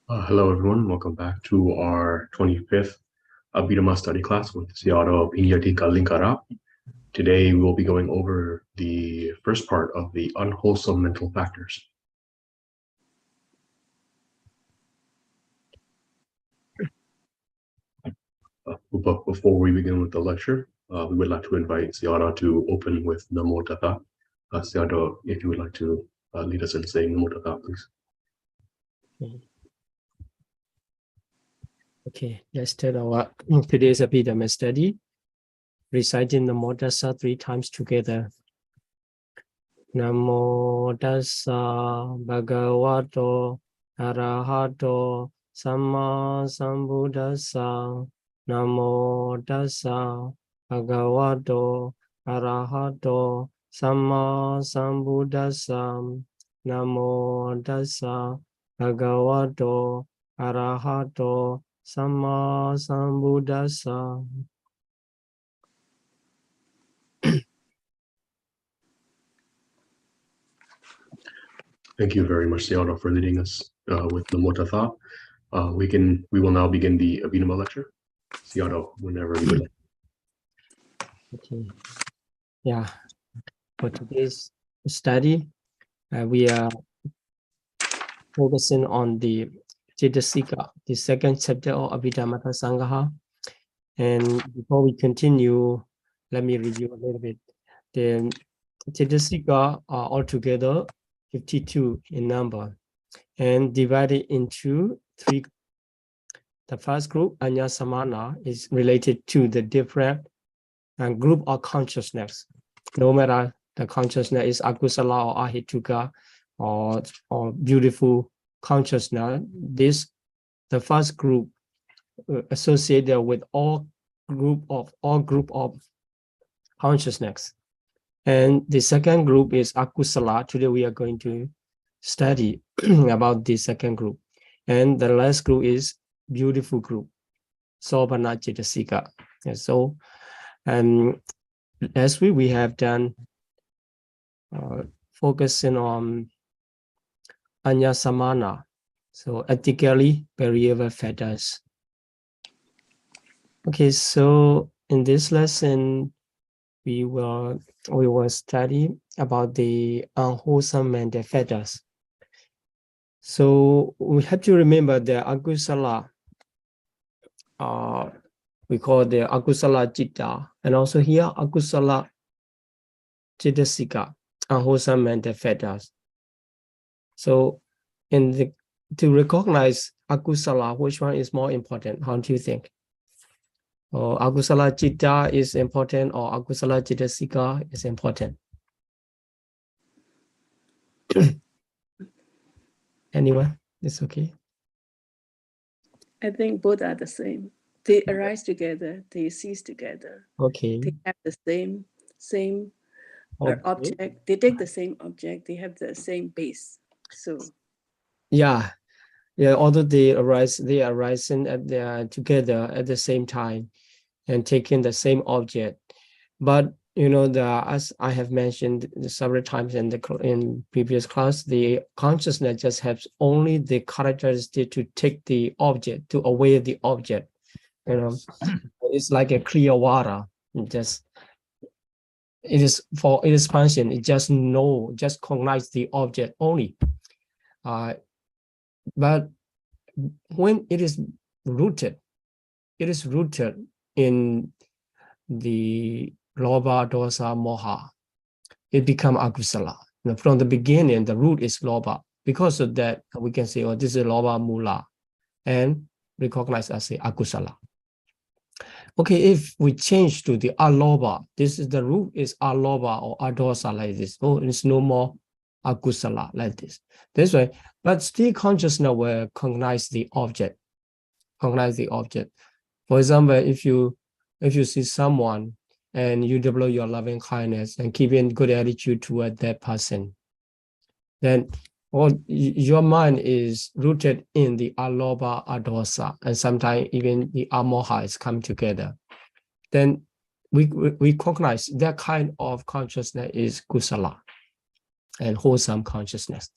Hello everyone, welcome back to our 25th Abhidhamma study class with Sayadaw Pariyatti Kalinkara. Today we will be going over the first part of the unwholesome mental factors. But before we begin with the lecture, we would like to invite Sayadaw to open with Namo Tassa. Sayadaw, if you would like to lead us in saying Namo Tassa, please. Okay, let's start our today's Abhidhamma study, reciting Namo Tassa 3 times together. Namo Tassa Bhagavato Arahato Samma Sambuddhassa. Namo Tassa Bhagavato Arahato Samma Sambuddhassa. Namo Tassa Bhagavato Arahato Samma Sambuddhassa. Thank you very much, Sayadaw, for leading us with Namo Tassa. We will now begin the Abhidhamma Lecture. Sayadaw, whenever you would like. Okay. Yeah. For today's study, we are focusing on the Cetasika, the second chapter of Abhidhamma Sangaha. And before we continue, let me review a little bit. The Cetasika are altogether 52 in number and divided into 3. The first group, Anya Samana, is related to the different group of consciousness. No matter the consciousness is akusala or ahituka or beautiful consciousness, the first group associated with all group of consciousness. And the second group is akusala. Today we are going to study about the second group. And the last group is beautiful group, Sobhana Cetasika. And so, last week we have done focusing on Anya Samana, so ethically variable factors. Okay, so in this lesson, we will study about the unwholesome mental factors. So we have to remember the akusala, we call the akusala citta, and also here akusala cetasika, unwholesome mental factors. So to recognize akusala, which one is more important? How do you think? Or akusala citta is important, or akusala cetasika is important? Anyone? It's okay. I think both are the same. They arise together, they cease together. Okay. They have the same Okay. object. They take the same object. They have the same base. So yeah. Although they are arising together at the same time and taking the same object, but as I have mentioned several times in previous class, the consciousness just has only the characteristic to take the object, to aware the object. It's like a clear water. It is for its function. It just cognize the object only. But when it is rooted in the lobha, dosa, moha, it becomes akusala. From the beginning, the root is lobha. Because of that, we can say, this is lobha mula, and recognize as a akusala. Okay, if we change to the alobha, the root is alobha or adosa like this. It's no more akusala like this. This way, but still consciousness will cognize the object. For example, if you see someone and you develop your loving kindness and keeping good attitude toward that person, then your mind is rooted in the alobha, adosa, and sometimes even the amoha is come together. Then we cognize that kind of consciousness is kusala and wholesome consciousness.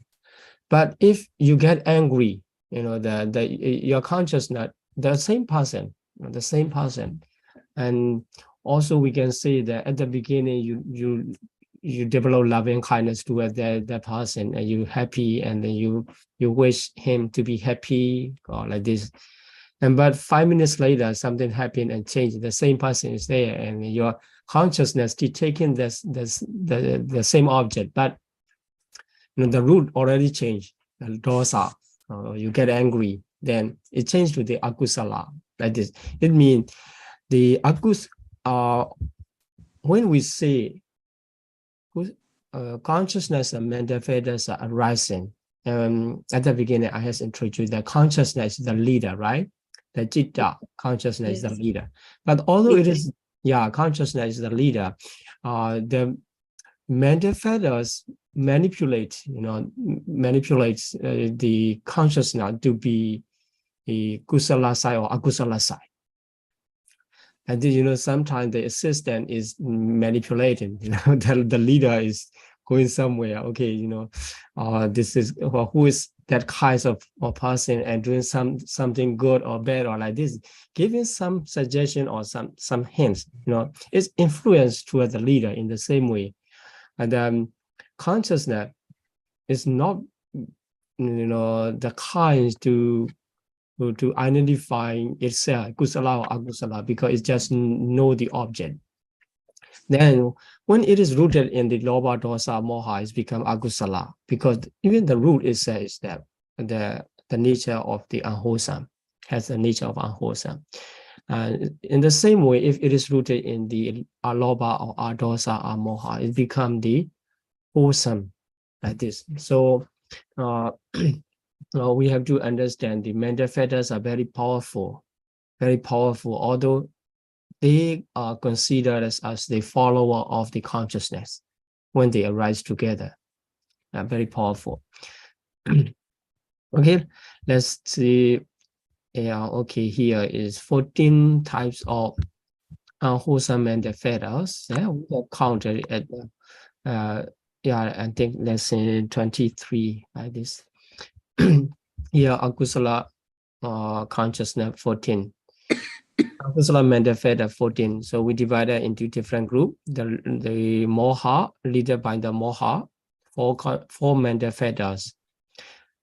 But if you get angry you know, your consciousness, the same person, the same person. And also we can say that at the beginning you develop loving kindness towards that person, and you happy, and then you wish him to be happy or like this. And but 5 minutes later, something happened and changed. The same person is there, and your consciousness is taking the same object, but you know, the root already changed. The dosa, you get angry, then it changed to the akusala, like this. It means the when we say consciousness and mental fetters are arising, at the beginning I have introduced that consciousness is the leader, right? The citta, consciousness is the leader. But although it is, consciousness is the leader, the mental fetters manipulates the consciousness to be a kusala side or akusala side. And then, you know, sometimes the assistant is manipulating, you know, the leader is going somewhere. Okay, you know, this is who is that kind of person and doing something good or bad or like this, giving some suggestion or some hints, you know, it's influence towards the leader in the same way. And consciousness is not, you know, the kind to identify itself, kusala or akusala, because it just know the object. Then when it is rooted in the lobha, dosa, moha, it's become akusala, because even the root itself is that the nature of the unwholesome, has the nature of unwholesome. In the same way, if it is rooted in the alobha or adosa or moha, it becomes the wholesome, like this. So we have to understand the mental fetters are very powerful, although they are considered as the follower of the consciousness when they arise together. Very powerful. Okay, let's see. Okay, here is 14 types of unwholesome mental fetters. We have counted at I think lesson 23 like this. Here, akusala consciousness 14. Akusala mental fetter 14. So we divided into different groups. The moha, leaded by the moha, four mental fetters.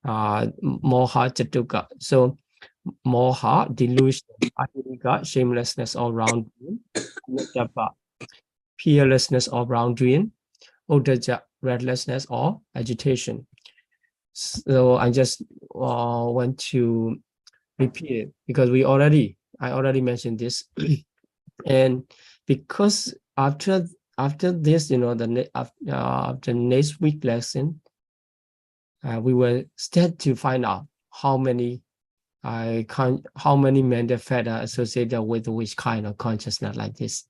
Moha chatuka. So moha, delusion, ahirika, shamelessness or wrongdoing, Metta, fearlessness or wrongdoing, Uddhacca, restlessness or agitation. So I just want to repeat it because I already mentioned this. And because after this, you know, after next week lesson, we will start to find out how many mental fetters associated with which kind of consciousness like this.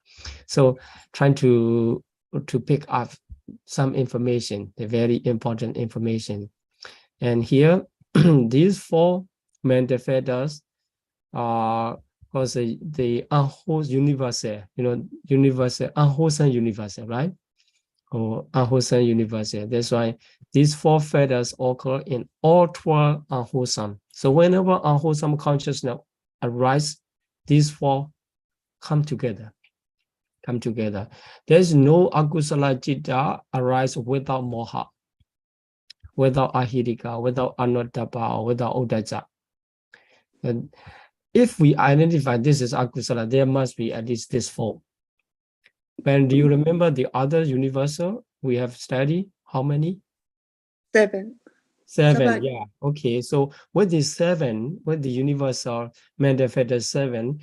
So trying to pick up some information, the very important information. And here, these four mental fetters are also the unwholesome universal, you know, unwholesome universal, right? Or unwholesome universal. That's why these four fetters occur in all 12 unwholesome. So whenever unwholesome consciousness arises, these four come together. There's no akusala citta arise without moha, without ahirika, without anuttapa, or without uddhacca. And if we identify this as akusala, there must be at least this four. And do you remember the other universal we have studied? How many? 7. Yeah. Okay. So with the 7, with the universal mental fetter 7,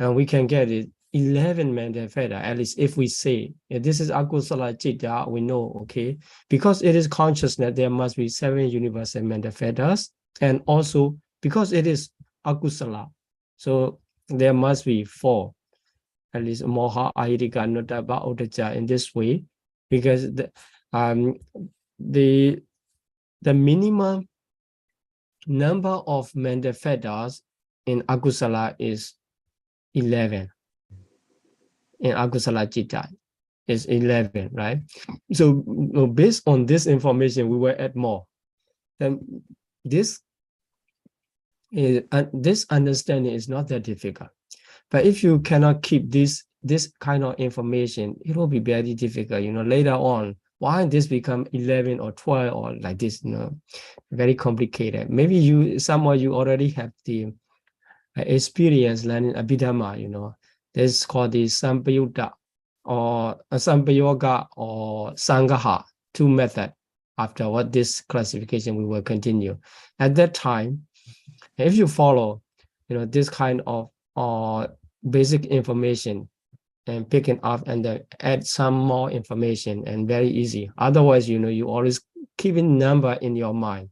we can get it 11 mental fetter. At least if we say this is akusala citta, we know, okay, because it is consciousness, there must be 7 universal mental fetters, and also because it is akusala, so there must be 4. At least moha, ahirika, anuttapa, uddhacca in this way, because the minimum number of mental fetters in akusala is 11. In akusala citta is 11, right? So based on this information, we will add more. Then this this understanding is not that difficult. But if you cannot keep this kind of information, it will be very difficult. Later on, why this become 11 or 12 or like this? Very complicated. Maybe some of you already have the experience learning Abhidhamma. This is called the Sampayutta or Sampayoga or Sangaha, two methods. After what this classification, we will continue. At that time, if you follow, this kind of basic information and pick it up and then add some more information, and very easy. Otherwise, you always keeping number in your mind.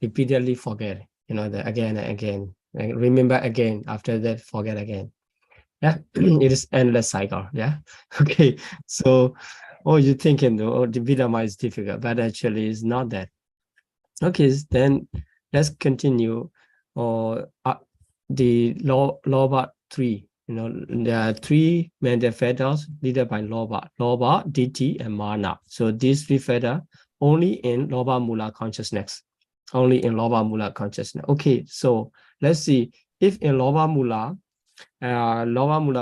Repeatedly forget, again and again. And remember again, after that, forget again. Yeah, it is endless cycle. Yeah. Okay. So, you're thinking, the Abhidhamma is difficult, but actually it's not that. Okay, then let's continue. The Lobha 3. There are 3 mental fetters leaded by Lobha, Ditthi, and Mana. So these 3 fetters only in Lobha Mula consciousness. Only in Lobha Mula consciousness. Okay, so let's see. If in Lobha Mula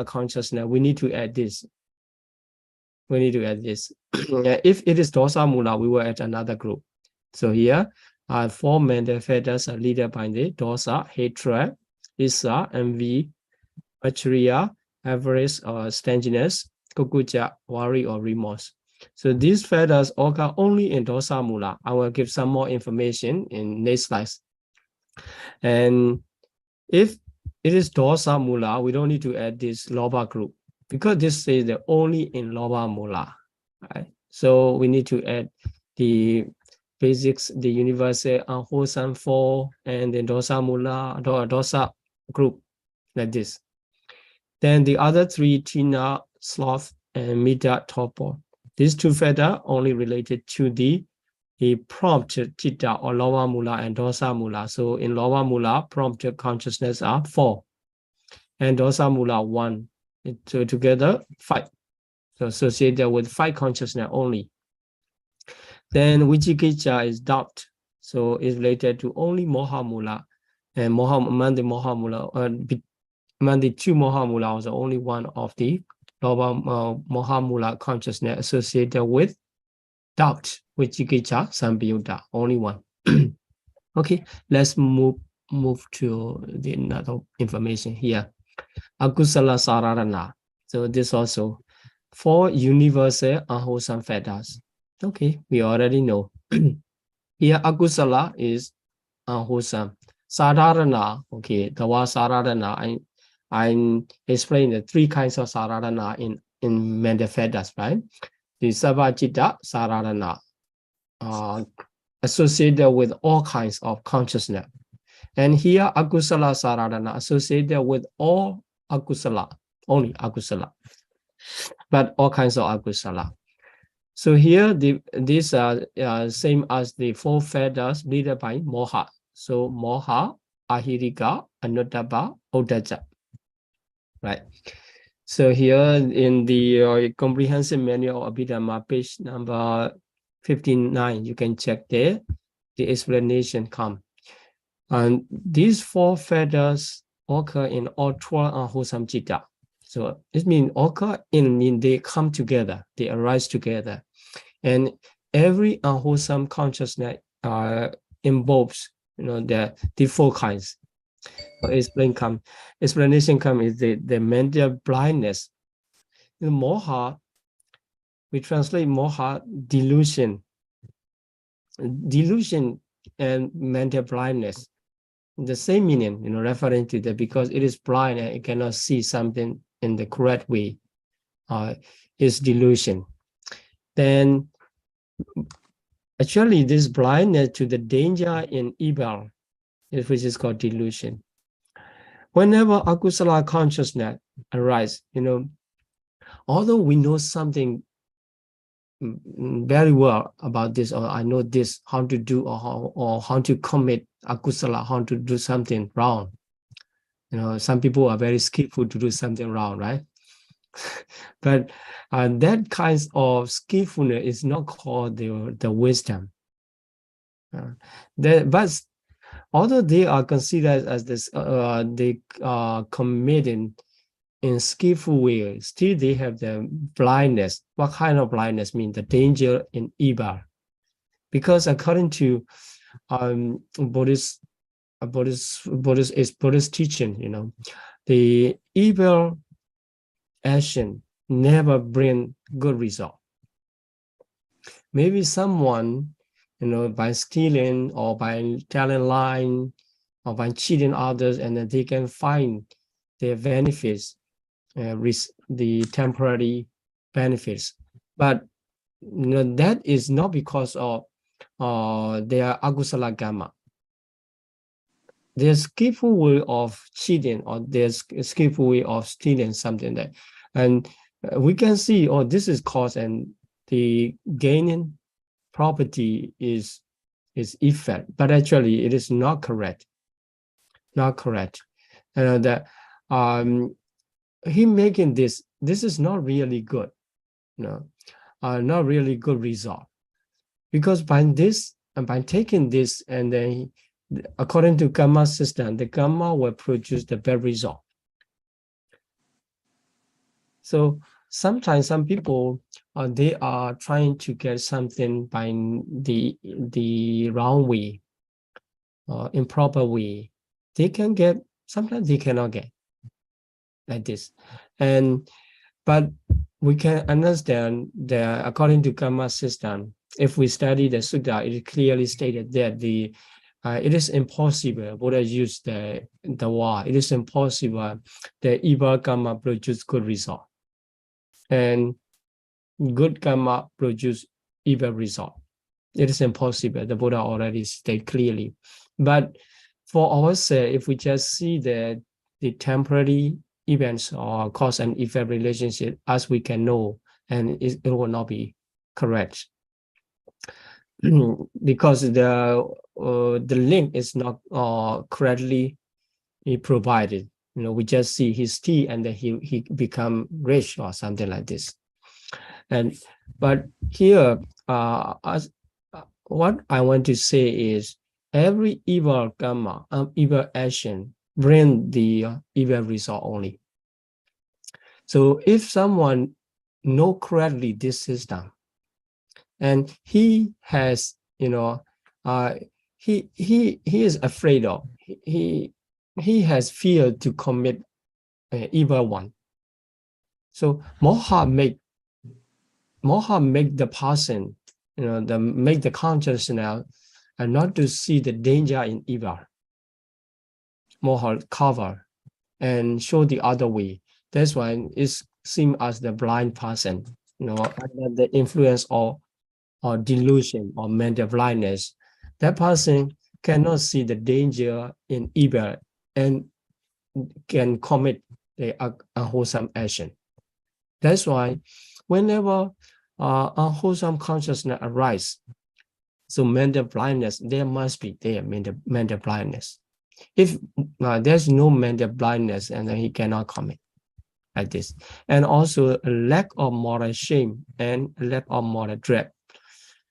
consciousness, we need to add this. We need to add this. If it is Dosa Mula, we will add another group. So here, 4 mental fetters are leaded by the Dosa, hatred, Issa, envy, Achariya, avarice or stinginess, Kukuja, worry or remorse. So these fetters occur only in Dosa Mula. I will give some more information in next slides. And if it is Dosa Mula, we don't need to add this Lobha group because this says that only in Lobha Mula. Right? So we need to add the basics, the universal unwholesome 4, and then Dosa Mula, Dosa group like this. Then the other 3, Tina, sloth, and Metta, torpor. These 2 fetters only related to the prompt Chitta or Lobha Mula and Dosa Mula. So in Lobha Mula, prompt consciousness are 4, and Dosa Mula 1. So together 5. So associated with 5 consciousness only. Then Vichikicha is doubt. So it's related to only Moha Mula, and among the Moha Mula, among the 2 Moha Mula was only one of the Lobha Moha Mula consciousness associated with doubt, Vichikicha, Sampayutta, only one. Okay, let's move to the another information here. Akusala Sararana. So this also 4 universal unwholesome fetters. Okay, we already know. Here Akusala is unwholesome. Sararana, okay, the word Sararana, I explained the 3 kinds of Sararana in mental fetters, right? The Sabhajita Sararana, associated with all kinds of consciousness. And here Akusala Sararana associated with all Akusala, only Akusala, but all kinds of Akusala. So here these are same as the 4 fetters leaded by Moha. So Moha, Ahirika, Anuttapa, Uddhacca. Right. So here in the comprehensive manual of Abhidhamma, page number 59, you can check there. The explanation come. And these 4 fetters occur in all 12 unwholesome citta. So it means occur in they come together, they arise together. And every unwholesome consciousness involves the 4 kinds. So explanation come is the mental blindness. In moha, we translate moha delusion. Delusion and mental blindness, the same meaning, referring to that because it is blind and it cannot see something in the correct way, is delusion. Then actually this blindness to the danger in evil, which is called delusion. Whenever akusala consciousness arises, although we know something very well about this, or I know this, how to do or how to commit akusala, how to do something wrong. Some people are very skillful to do something wrong, right? But that kind of skillfulness is not called the wisdom. But although they are considered as this, they committing in skillful way, still they have the blindness. What kind of blindness? Mean the danger in evil. Because according to Buddhist teaching, you know, the evil action never bring good result. Maybe someone, you know, by stealing or by telling lying or by cheating others, and then they can find their benefits, the temporary benefits. But you know, that is not because of their agusala gamma. There's skillful way of cheating, or there's a skillful way of stealing something that, and we can see, oh, this is cause, and the gaining property is effect, but actually it is not correct. Not correct. That he making this is not really good, you know, not really good result, because by this and by taking this, and then according to karma system, the karma will produce the bad result. So sometimes some people they are trying to get something by the wrong way, improper way. They can get, sometimes they cannot get like this. But we can understand that according to karma system, if we study the sutta, it clearly stated that it is impossible. Buddha used the word. It is impossible that evil karma produce good result, and good karma produce evil result. It is impossible. The Buddha already stated clearly. But for ourselves, if we just see the temporary events or cause and effect relationship as we can know, and it will not be correct. Because the link is not correctly provided. You know, we just see his tea and then he become rich or something like this. But here, what I want to say is, every evil karma, evil action, bring the evil result only. So if someone know correctly this system, and he has, you know, he is afraid of, he has fear to commit evil one. So moha make the person, you know, make the consciousness and not to see the danger in evil. Moha cover and show the other way. That's why it's seen as the blind person, you know, under the influence or delusion or mental blindness. That person cannot see the danger in evil and can commit the unwholesome action. That's why whenever unwholesome consciousness arises, so mental blindness, there must be there mental blindness. If there's no mental blindness, and then he cannot commit like this. And also a lack of moral shame and a lack of moral dread.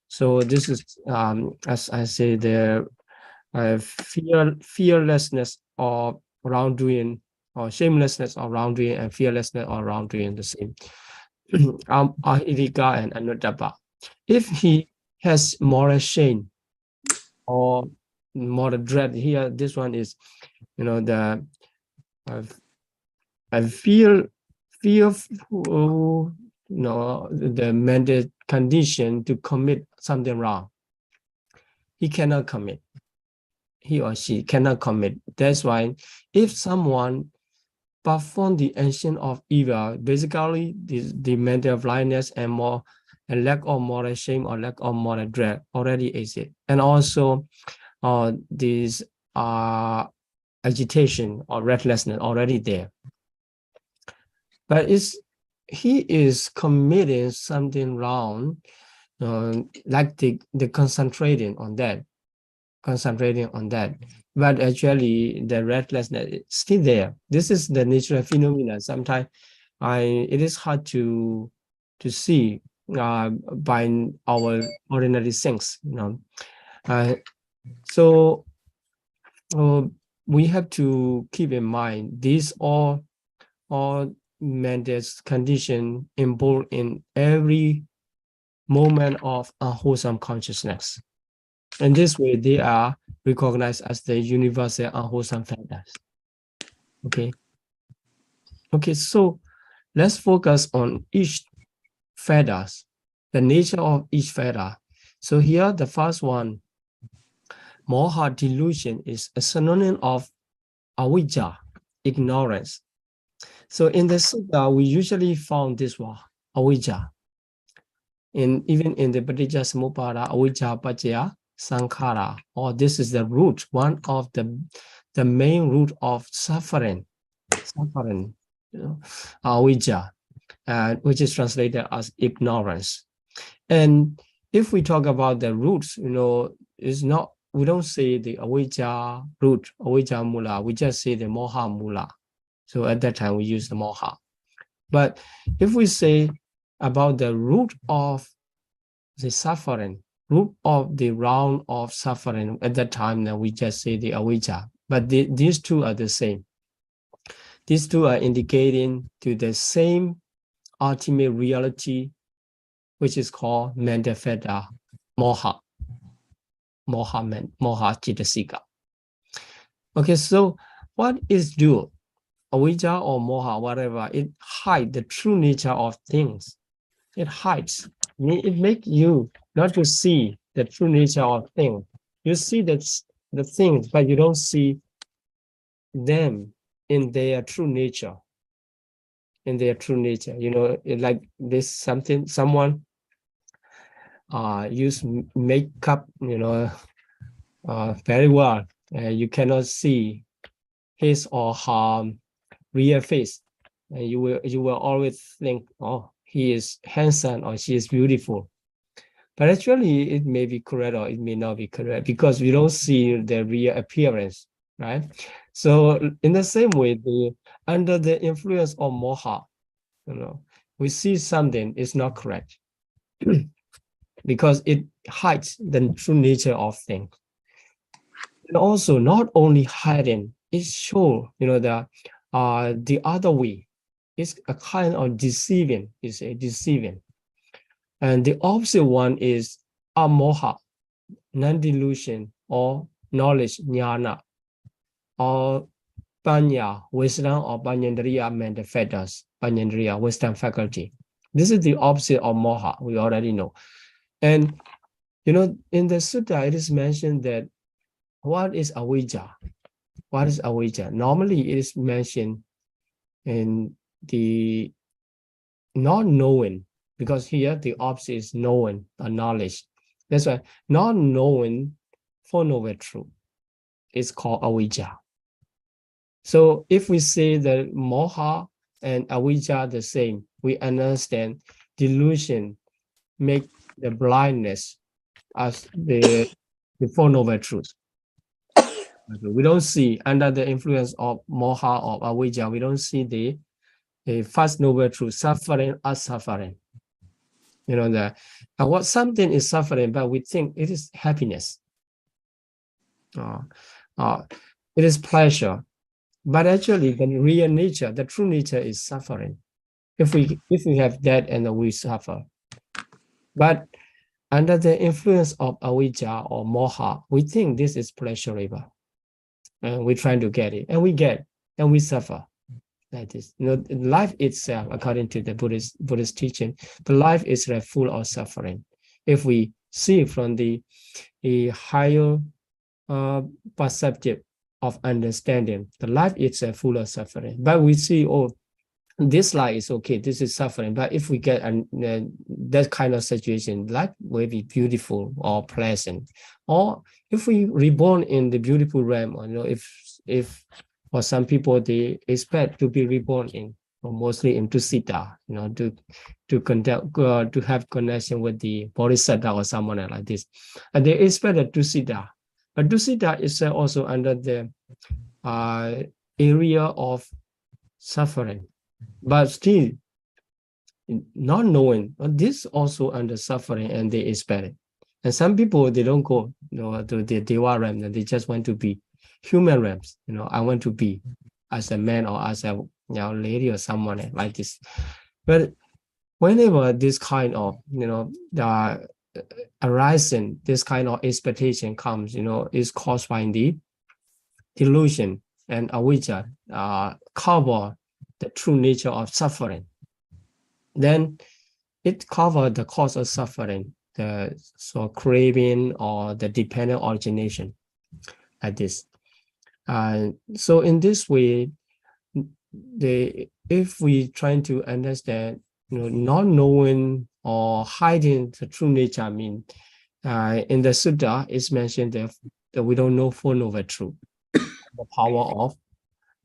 So this is, as I say, the fearlessness of wrongdoing, or shamelessness of wrongdoing, and fearlessness of wrongdoing, the same. Ahirika and Anuttapa. If he has moral shame or moral dread, here this one is, you know, the I feel fearful, you know, the mental condition to commit something wrong. He cannot commit. He or she cannot commit. That's why if someone perform the action of evil, basically the mental blindness and lack of moral shame or lack of moral dread already exist. And also this agitation or restlessness already there. But he is committing something wrong, like the concentrating on that. But actually the restlessness is still there. This is the natural phenomenon. Sometimes it is hard to see by our ordinary sense, you know. So we have to keep in mind these all mental condition involved in every moment of unwholesome consciousness. In this way, they are recognized as the universal unwholesome factors. Okay. Okay, so let's focus on each factors, the nature of each factor. So here, the first one, moha, delusion, is a synonym of avijja, ignorance. So in the sutta, we usually found this one, avijja. Even in the Paticca avijja paccaya sankhara, or this is the root, one of the main root of suffering, avijja, which is translated as ignorance. And if we talk about the roots, it's not, we don't say the avijja root, avijja mula, we just say the moha mula. So at that time we use the moha. But if we say about the root of the suffering, root of the round of suffering, at that time then we just say the avijja. But these two are the same. These two are indicating to the same ultimate reality, which is called mental factor, moha citasika. Okay, so what is dual? Avijja or moha, whatever, it hides the true nature of things. It hides. It makes you not to see the true nature of things. You see the things, but you don't see them in their true nature. In their true nature, like this someone use makeup, very well. You cannot see his or her real face. And you will always think, oh, he is handsome or she is beautiful. But actually, it may be correct or it may not be correct because we don't see the real appearance, right? So in the same way, under the influence of moha, we see something is not correct because it hides the true nature of things. And also, not only hiding, it shows, the other way. It's a kind of deceiving. It's a deceiving. And the opposite one is amoha, non-delusion, or knowledge, jnana, or panya, wisdom, or panyandriya, mental factors, panyandriya, wisdom faculty. This is the opposite of moha, we already know. And, in the sutta, it is mentioned that what is avijja? What is avijja? Normally, it is mentioned in the not knowing, because here the opposite is knowing or knowledge. That's why not knowing for noble truth is called avijja. So if we say that moha and avijja the same, we understand delusion make the blindness as the four noble truth. We don't see under the influence of moha or avijja, we don't see the first noble truth, suffering as suffering. What something is suffering, but we think it is happiness. It is pleasure. But actually, the real nature, the true nature is suffering. If we have that and we suffer. But under the influence of avijja or moha, we think this is pleasurable. And we're trying to get it. And we get, and we suffer. Like this. Life itself, according to the Buddhist teaching, the life is full of suffering. If we see from the higher perceptive of understanding, the life is full of suffering. But we see, oh, this life is okay, this is suffering. But if we get that kind of situation, life will be beautiful or pleasant. Or if we reborn in the beautiful realm, if for some people they expect to be reborn in, or mostly into Siddha, to have connection with the Bodhisattva or someone like this, and they expect to Siddha. But Dusita is also under the area of suffering, but still not knowing this also under suffering, and they expect it. And some people, they don't go to the Deva realm, and they just want to be human realms. I want to be as a man or as a lady or someone like this. But whenever this kind of the arising, this kind of expectation comes, is caused by the delusion and avijja cover the true nature of suffering. Then it covers the cause of suffering, the craving or the dependent origination, like this. So in this way, if we trying to understand, not knowing or hiding the true nature, I mean, in the sutta, it's mentioned that we don't know Four Noble Truth, the power of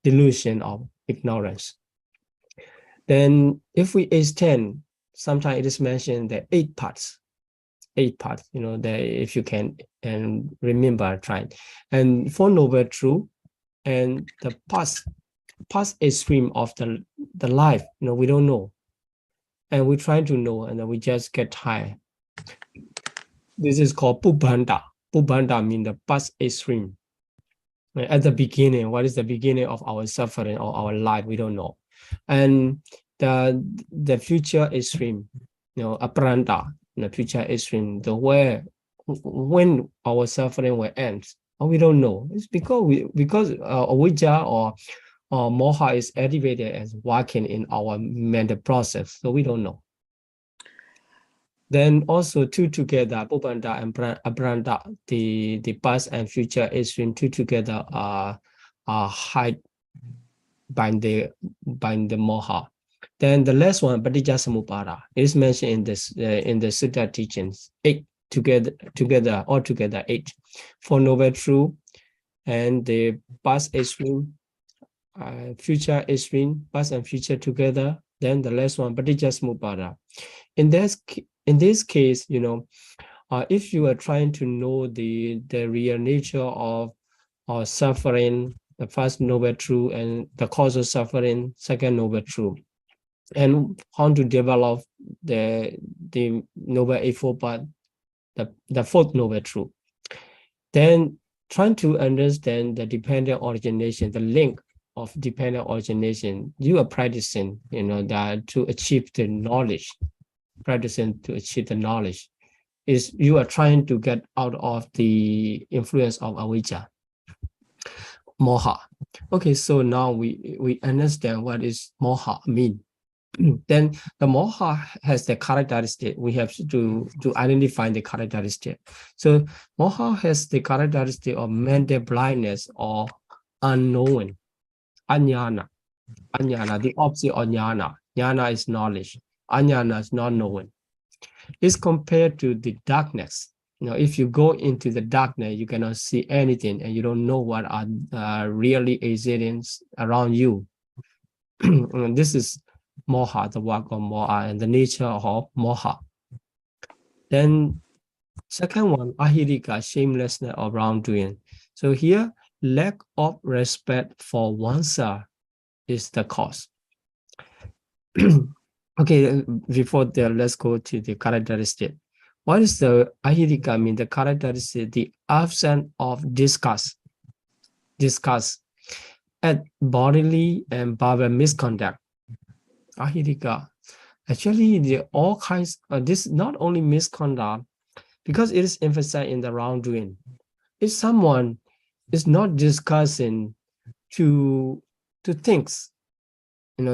delusion of ignorance. Then if we extend, sometimes it is mentioned that 8 parts, that if you can and remember, try. And Four Noble Truth and the past extreme of the life, we don't know. And we try to know, and then we just get tired. This is called Pubbanda. Pubbanda means the past extreme. At the beginning, what is the beginning of our suffering or our life? We don't know. And the future extreme, Aparanta, the future extreme, when our suffering will end, we don't know. It's because avijja or moha is activated as working in our mental process, so we don't know. Then also two together, Pubbanda and Aparanta, the past and future extreme, two together are hide by the moha. Then the last one, Paṭijasamuppada, is mentioned in the sutta teachings. 8 together, altogether 8. Four Noble Truth and the past extreme, future extreme, past and future together. Then the last one, Paṭijasamuppada. In this case, if you are trying to know the real nature of suffering, the first Noble Truth, and the cause of suffering, second Noble Truth, and how to develop the Noble Eightfold Path, the fourth Noble Truth, then trying to understand the dependent origination, the link of dependent origination, you are practicing, that to achieve the knowledge. Practicing to achieve the knowledge is you are trying to get out of the influence of avijja, moha. Okay, so now we understand what is moha mean. Then the moha has the characteristic. We have to identify the characteristic. So moha has the characteristic of mental blindness or unknowing, ajnana. Ajnana, the opposite of jnana. Jnana is knowledge. Ajnana is not knowing. It's compared to the darkness. If you go into the darkness, you cannot see anything, and you don't know what are really existing around you. This is moha, the work of moha, and the nature of moha. Then second one, ahirika, shamelessness or wrongdoing. So here, lack of respect for oneself is the cause. Okay, before that, let's go to the characteristic. What is the ahirika mean? The characteristic, the absence of disgust at bodily and verbal misconduct. Ahirika. Actually, all kinds of this, not only misconduct, because it is emphasized in the wrongdoing. If someone is not discussing to things,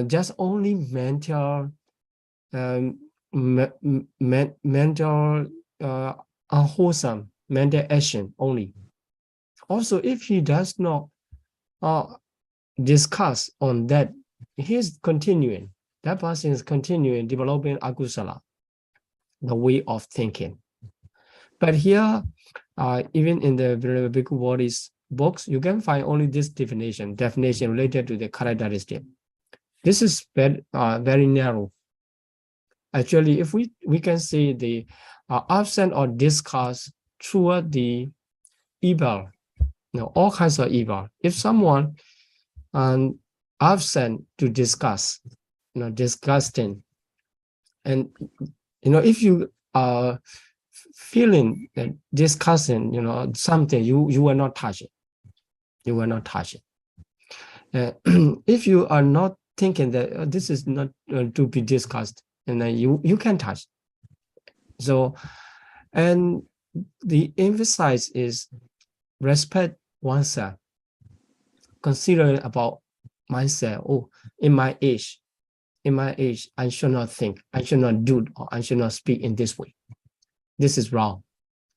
just only mental unwholesome mental action only. Also, if he does not discuss on that, he's continuing. That person is continuing developing akusala, the way of thinking. But here, even in the Bhikkhu Bodhi's books, you can find only this definition related to the characteristic. This is very narrow. Actually, if we can see the absence or discuss toward the evil, all kinds of evil. If someone absent to discuss, disgusting, and if you are feeling that discussing, something, you will not touch it. You will not touch it. If you are not thinking that this is not to be discussed, and then you can touch. So, and the emphasis is respect oneself. Consider about myself. Oh, in my age, I should not think, I should not do, or I should not speak in this way. This is wrong.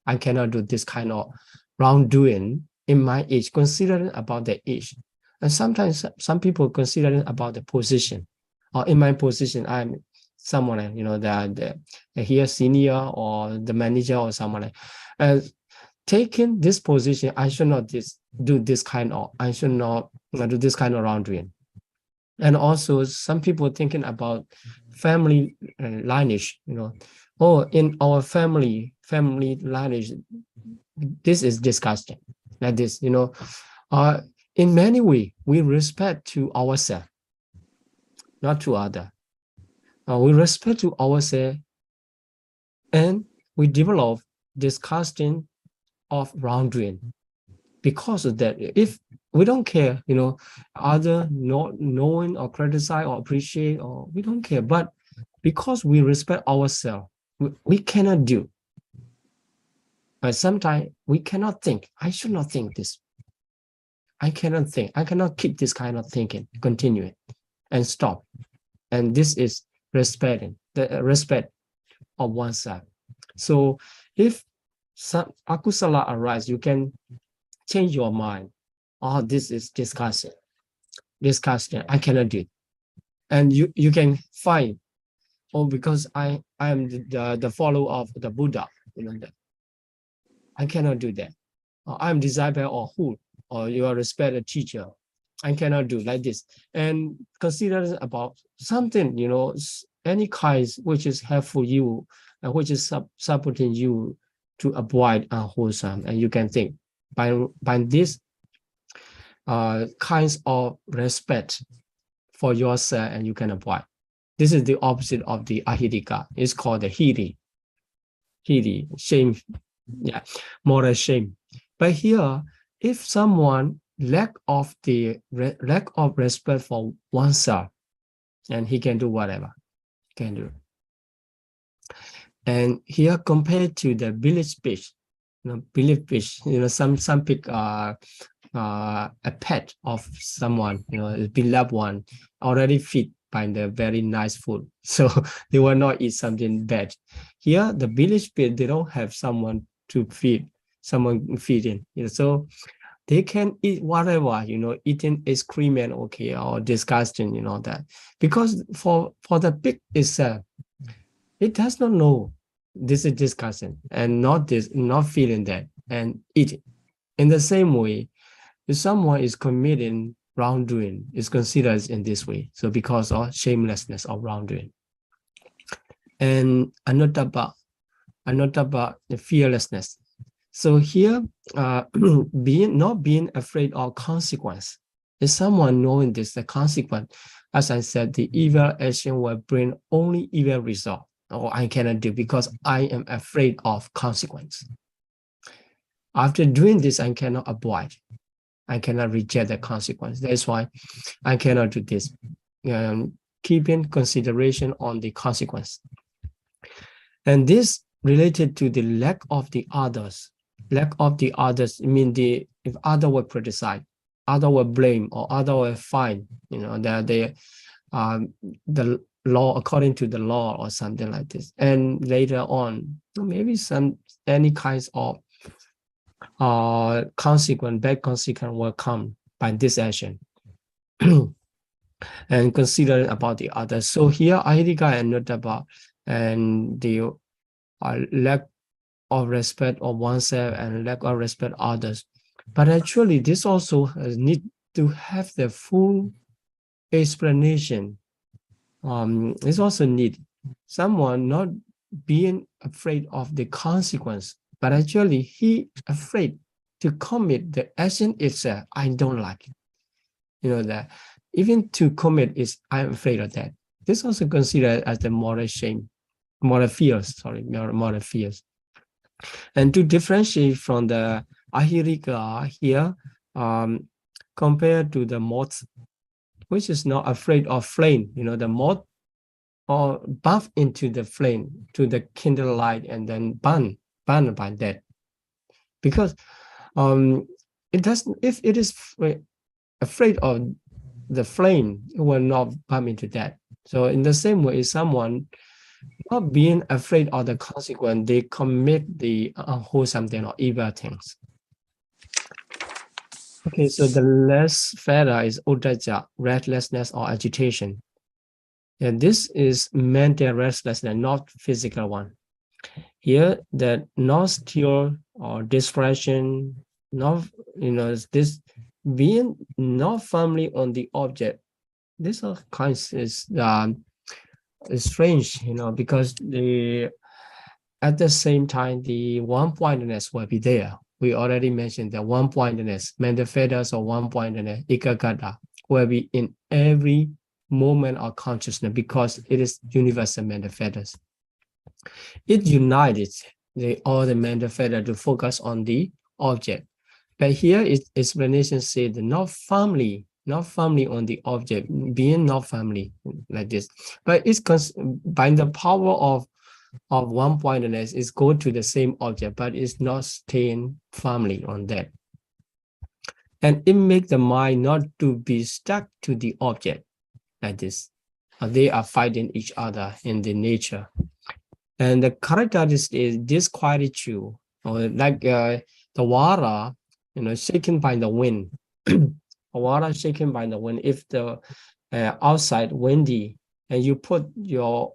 I cannot do this kind of wrongdoing in my age, considering about the age. And sometimes some people considering about the position, or in my position, I'm someone, you know, the here senior or the manager or someone. Taking this position, I should not do this kind of, I should not do this kind of wrongdoing. And also some people thinking about family lineage, you know, oh, in our family lineage, this is disgusting, like this, you know. In many ways, we respect to ourselves, not to other. We respect to ourselves, and we develop disgusting of wrongdoing. Because of that, if we don't care, you know, other not knowing or criticize or appreciate, or we don't care, but because we respect ourselves, we cannot do. Sometimes we cannot think. I should not think this. I cannot think. I cannot keep this kind of thinking, continue and stop. And this is respecting the respect of oneself. So if some akusala arise, you can change your mind. Oh, this is disgusting. I cannot do it. And you can find, oh, because I am the follower of the Buddha, you know, that I cannot do that. Or I'm disciple or who, or you are respected teacher. I cannot do like this. And consider about something, you know, any kind which is helpful you, and which is supporting you to avoid unwholesome. And you can think by this kinds of respect for yourself, and you can avoid. This is the opposite of the ahidika. It's called the hiri, shame, yeah, moral shame. But here, if someone lack of respect for oneself, and he can do whatever he can do. And here, compared to the village fish, you know, village fish, you know, some pick a pet of someone, you know, a beloved one, already fed by the very nice food, so they will not eat something bad. Here, the village fish, they don't have someone to feed, someone feeding, you know, so they can eat whatever, you know, eating excrement, okay, or disgusting, you know, that. Because for the pig itself, it does not know this is disgusting, and not feeling that, and eat it. In the same way, if someone is committing wrongdoing, is considered in this way. So because of shamelessness of wrongdoing. And another about the fearlessness. So here, not being afraid of consequence. If someone knowing this, the consequence, as I said, the evil action will bring only evil result, or I cannot do because I am afraid of consequence. After doing this, I cannot avoid. I cannot reject the consequence. That's why I cannot do this. Keeping consideration on the consequence. And this related to the lack of the others. Lack of the others mean if other will criticize, other will blame, or other will find, you know, that the law according to the law or something like this. And later on, maybe any kinds of bad consequence will come by this action. And consider about the others. So here, ahidika and notaba, and the lack of respect of oneself and lack of respect of others. But actually, this also need to have the full explanation. It's also need someone not being afraid of the consequence, but actually he afraid to commit the action itself. I don't like it. You know, that even to commit is, I'm afraid of that. This also considered as the moral shame, moral fears. And to differentiate from the ahirika here, compared to the moth, which is not afraid of flame. The moth or buff into the flame to the kindle light and then burn by that. Because it doesn't. If it is afraid of the flame, it will not bump into that. So in the same way, someone not being afraid of the consequence, they commit the unwholesome thing or evil things. Okay, so the last feather is uddhacca, restlessness or agitation. And this is mental restlessness, not physical one. Here, the nostril or discretion, not this being not firmly on the object. This all kinds is strange, because at the same time the one-pointedness will be there. We already mentioned the one-pointedness, mental fetters or one-pointedness, ekaggata, will be in every moment of consciousness because it is universal mental fetters. It unites all the mental fetters to focus on the object. But here its explanation said not firmly on the object, being not firmly like this. But it's by the power of one-pointedness, is go to the same object, but it's not staying firmly on that. And it makes the mind not to be stuck to the object like this. They are fighting each other in the nature. And the characteristic is disquietude, or like the water, shaken by the wind. Water shaken by the wind. If the outside windy, and you put your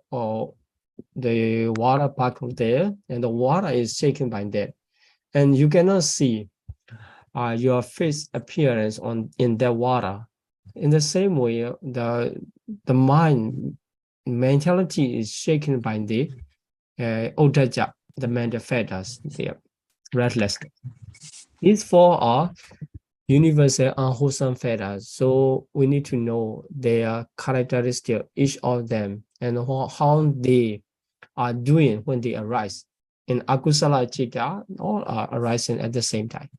the water bottle there, and the water is shaken by that, and you cannot see your face appearance in that water. In the same way, the mind mentality is shaken by the uddhacca, the mental fetters, there, restlessness. These four are universal unwholesome fetters. So we need to know their characteristic, each of them, and how they are doing when they arise. In akusala chitta, all are arising at the same time.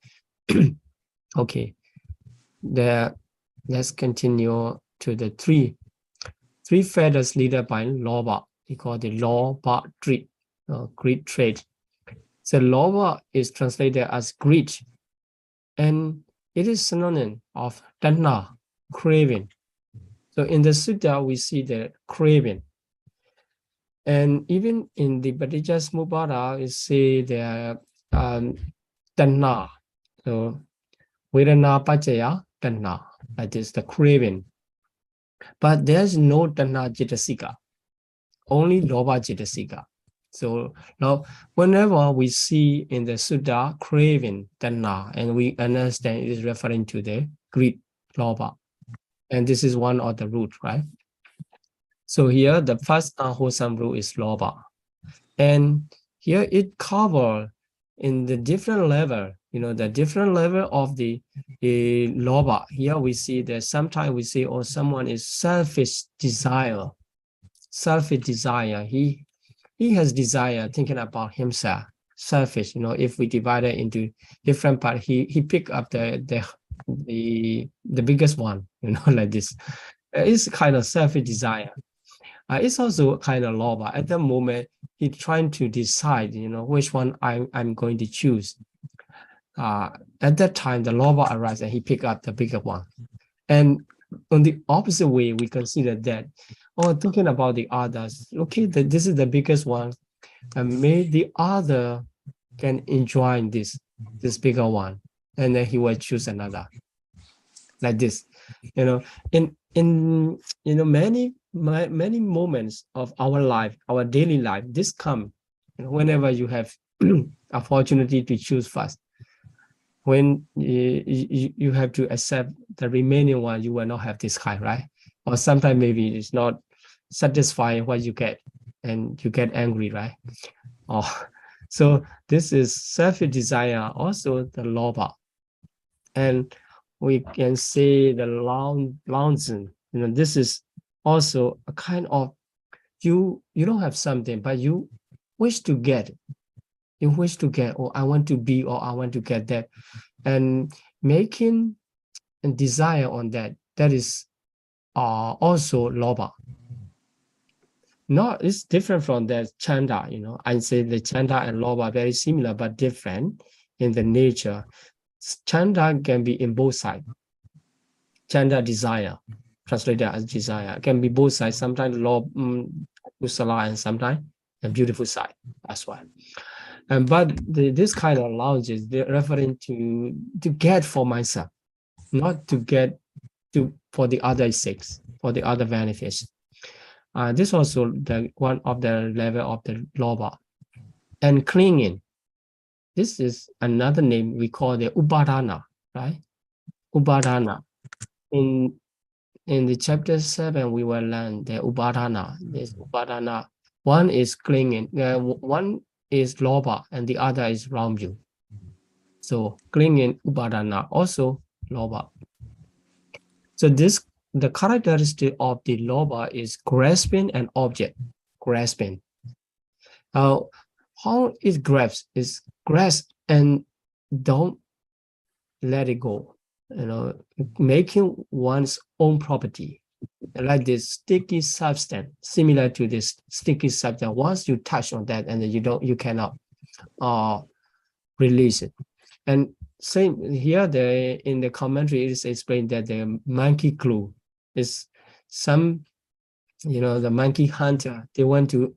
Okay, let's continue to the three fetters leaded by lobha. We call the lobha trait, greed trait. So lobha is translated as greed, and it is synonym of tanha, craving. So in the sutta, we see the craving. And even in the Paticca we see the tanha. So vedana paccaya tanha, that is the craving. But there's no tanha citasika, only lobha citasika. So now, whenever we see in the sutta craving tanha, and we understand it is referring to the greed, lobha, and this is one of the root, right? So here the first unwholesome root is lobha, and here it covers in the different level, the different level of the lobha. Here we see that sometimes we see, oh, someone is selfish desire. He has desire thinking about himself, selfish. If we divide it into different parts, he pick up the biggest one, like this. It's kind of selfish desire. It's also kind of lobha. At the moment, he's trying to decide, which one I'm going to choose. At that time, the lobha arises and he pick up the bigger one. And on the opposite way, we consider that, thinking about the others, okay, this is the biggest one, and may the other can enjoy this bigger one, and then he will choose another, like this. In many moments of our life, our daily life, this come whenever you have opportunity to choose first. When you have to accept the remaining one, you will not have this kind, right? Or sometimes maybe it's not satisfying what you get, and you get angry, right? So this is selfish desire, also the lobha. And we can say the lounging, this is also a kind of, you don't have something, but you wish to get it. You wish to get, or I want to be, or I want to get that. And making and desire on that, that is also lobha. No, it's different from the chanda, you know. I say the chanda and lobha are very similar but different in the nature. Chanda can be in both sides. Chanda, desire, translated as desire, can be both sides. Sometimes kusala and sometimes a beautiful side as well. But this kind of knowledge is referring to get for myself, not to get for the other sakes, for the other benefits. This also one of the level of the lobha. And clinging. This is another name we call the upadana, right? Upadana. In the chapter 7, we will learn the upadana. This upadana. One is clinging, one is lobha, and the other is wrong view. So clinging upadana, also lobha. So the characteristic of the lobha is grasping an object, grasping. How it grabs is grasp and don't let it go. You know, making one's own property, like this sticky substance, similar to this sticky substance. Once you touch on that, and then you cannot release it. And same here, in the commentary, it is explained that the monkey clue is some, you know, the monkey hunter, they want to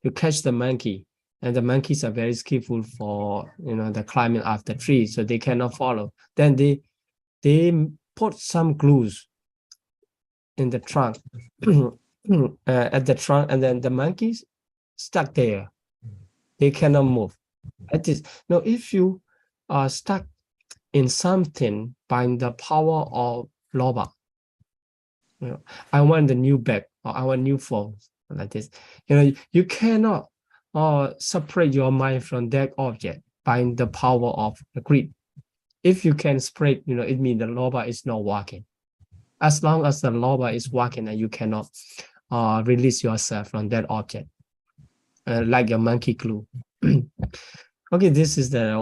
to catch the monkey, and the monkeys are very skillful for, you know, the climbing of the tree, so they cannot follow. Then they put some glues in the trunk, at the trunk, and then the monkeys stuck there. They cannot move. That is, now if you are stuck in something by the power of lobha, you know, I want the new bag, or I want new phone, like this. You know, you cannot separate your mind from that object by the power of the greed. If you can separate, you know, it means the lobha is not working. As long as the lobha is working, and you cannot release yourself from that object, like a monkey clue. Okay, this is the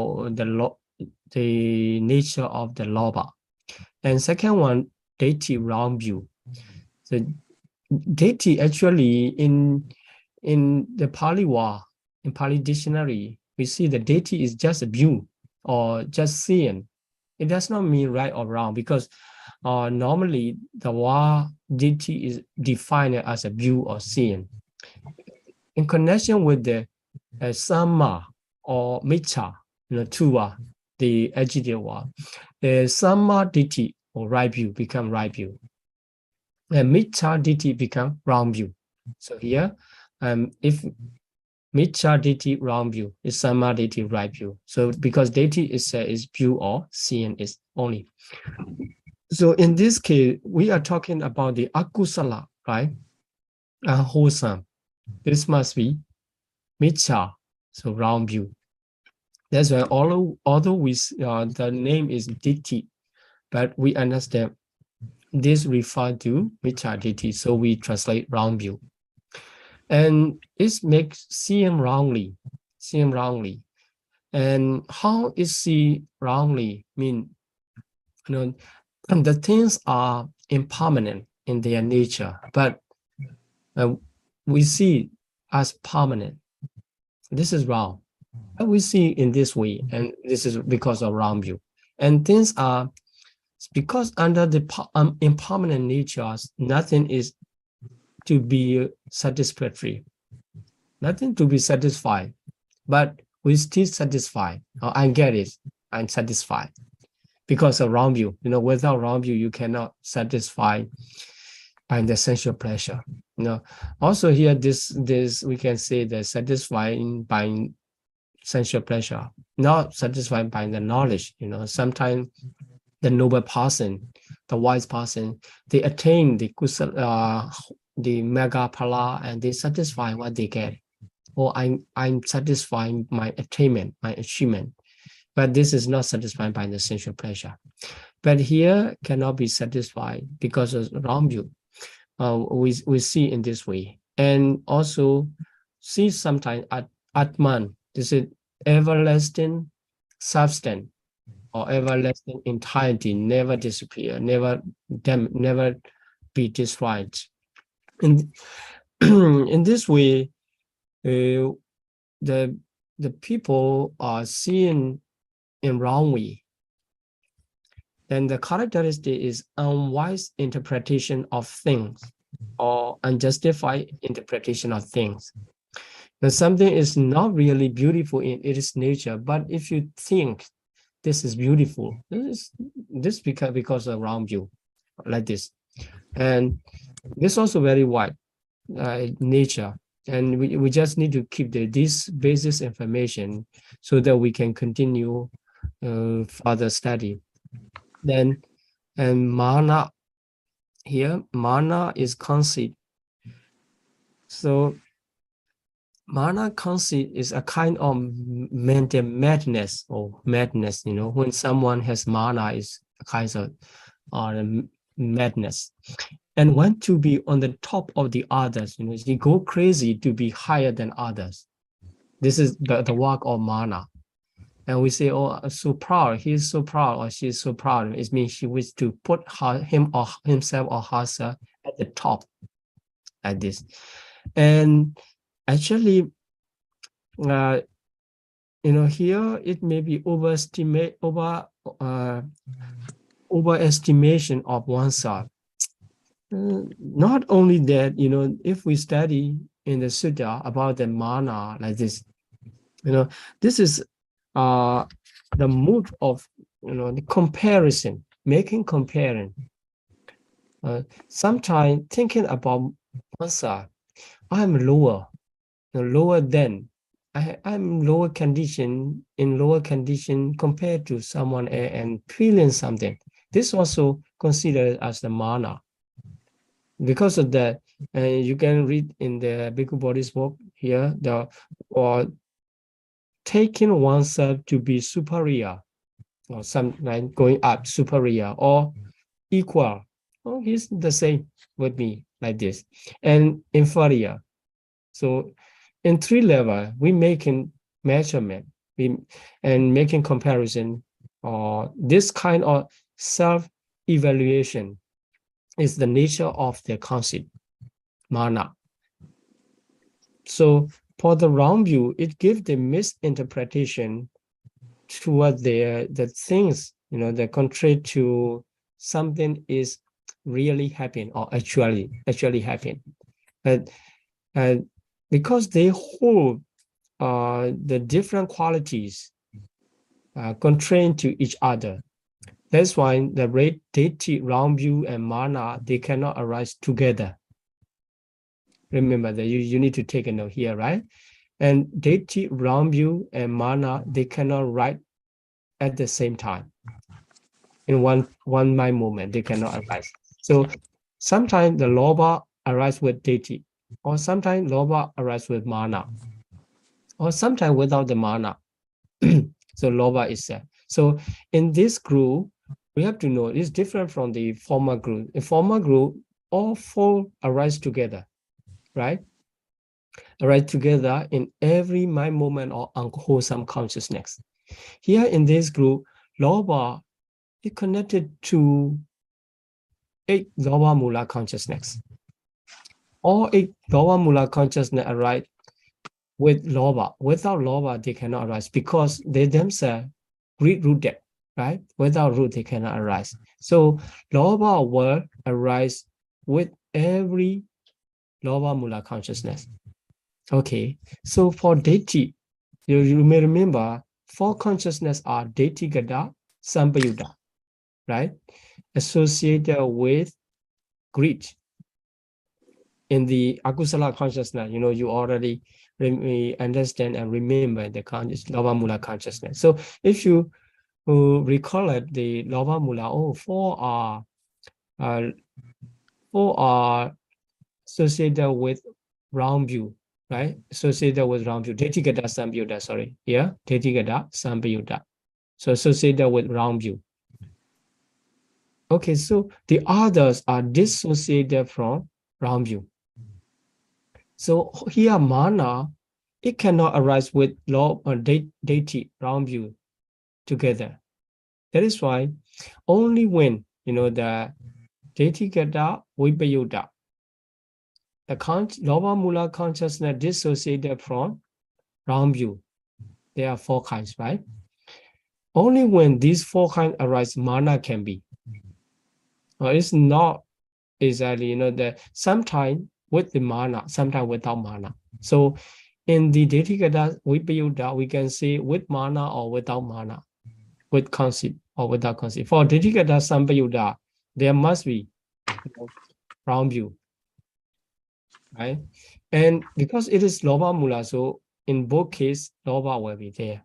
nature of the lobha. And second one, deity, wrong view. So deity, actually, in the Pali in Pali dictionary, we see the deity is just a view or just seeing. It does not mean right or wrong, because normally the deity is defined as a view or seeing. In connection with the samma or miccha, you know, two the adjective the samma deity or right view become right view, and miccha deity become wrong view. So here, if miccha deity wrong view is samma deity right view. So because deity is view or seeing is only. So in this case, we are talking about the akusala, right? Unwholesome. This must be miccha, so wrong view. That's why although we the name is deity, but we understand this refers to miccha deity, so we translate wrong view. And it makes seeing wrongly. And how is see wrongly mean? You know, the things are impermanent in their nature, but we see as permanent. This is wrong. But we see in this way, and this is because of wrong view. And things are, because under the impermanent natures, nothing is to be satisfactory, nothing to be satisfied, but we still satisfied. I get it, I'm satisfied because of wrong view. You know, without wrong view, you cannot satisfy by the sensual pleasure. You know, also here, this we can say that satisfying by sensual pleasure, not satisfied by the knowledge. You know, sometimes the noble person, the wise person, they attain the kusala, the mega phala, and they satisfy what they get. Or I'm satisfying my attainment, my achievement, but this is not satisfied by the sensual pleasure. But here cannot be satisfied because of wrong view. We see in this way, and also see sometimes Atman. This is everlasting substance, or everlasting entirety, never disappear, never be destroyed. In in this way, the people are seeing in wrong way. Then the characteristic is unwise interpretation of things or unjustified interpretation of things. Now, something is not really beautiful in its nature, but if you think this is beautiful, this because of wrong view, like this. And this also very wide nature. And we just need to keep this basis information so that we can continue further study. Then, and mana, here, mana is conceit. So, mana conceit is a kind of mental madness or madness, you know, when someone has mana is a kind of madness. And want to be on the top of the others, you know, you go crazy to be higher than others. This is the work of mana. And we say, oh, so proud, he's so proud, or she's so proud. It means she wishes to put him or himself or herself at the top, like this. And actually, you know, here it may be overestimation of oneself. Not only that, you know, if we study in the sutta about the mana like this, you know, this is the mood of, you know, the comparison, making comparing. Sometimes thinking about oneself, I'm lower, you know, lower than, I'm lower condition, in lower condition compared to someone else and feeling something. This also considered as the mana. Because of that, you can read in the Bhikkhu Bodhi's book here, or taking oneself to be superior, or something like going up, superior or equal. Oh, he's the same with me, like this, and inferior. So in 3 levels, we making measurement, and making comparison, or this kind of self-evaluation is the nature of the concept, mana. So for the wrong view, it gives the misinterpretation toward the things, you know, the contrary to something is really happening or actually happening. But because they hold the different qualities contrary to each other, that's why the deity, wrong view, and mana, they cannot arise together. Remember that you need to take a note here, right? And deity, wrong view, and mana, they cannot arise at the same time. In one mind moment, they cannot arise. So sometimes the lobha arises with deity, or sometimes lobha arises with mana, or sometimes without the mana. So lobha is there. So in this group, we have to know it's different from the former group. In former group, all 4 arise together, right? Arise together in every mind moment or unwholesome consciousness. Here in this group, lobha is connected to 8 lobha mula consciousness. All 8 lobha mula consciousness arise with lobha. Without lobha, they cannot arise because they themselves greed-rooted, right? Without root, they cannot arise. So lobha will arise with every lobha mula consciousness. Okay, so for deity, you may remember 4 consciousness are deity-gata, sampayutta, right? Associated with greed. In the akusala consciousness, you know, you already understand and remember the lobha mula consciousness. So if you recall it, the lobha mula, 4 are associated with wrong view, right? Associated with wrong view. Detti-gata sampayutta, sorry. Yeah, detti-gata sampayutta. So associated with wrong view. Okay, so the others are dissociated from wrong view. So here mana, it cannot arise with law or deity, wrong view together. That is why only when, the Detikata Vipayuta, the Loba Mula consciousness dissociated from round view. There are 4 kinds, right? Only when these 4 kinds arise, mana can be. It's not exactly, that sometimes with the mana, sometimes without mana. So in the Detikata Vipayuta, we can say with mana or without mana, with concept or without concept. For Detikata Sampayuta, there must be round view, right? And because it is Loba Mula, so in both cases, Loba will be there.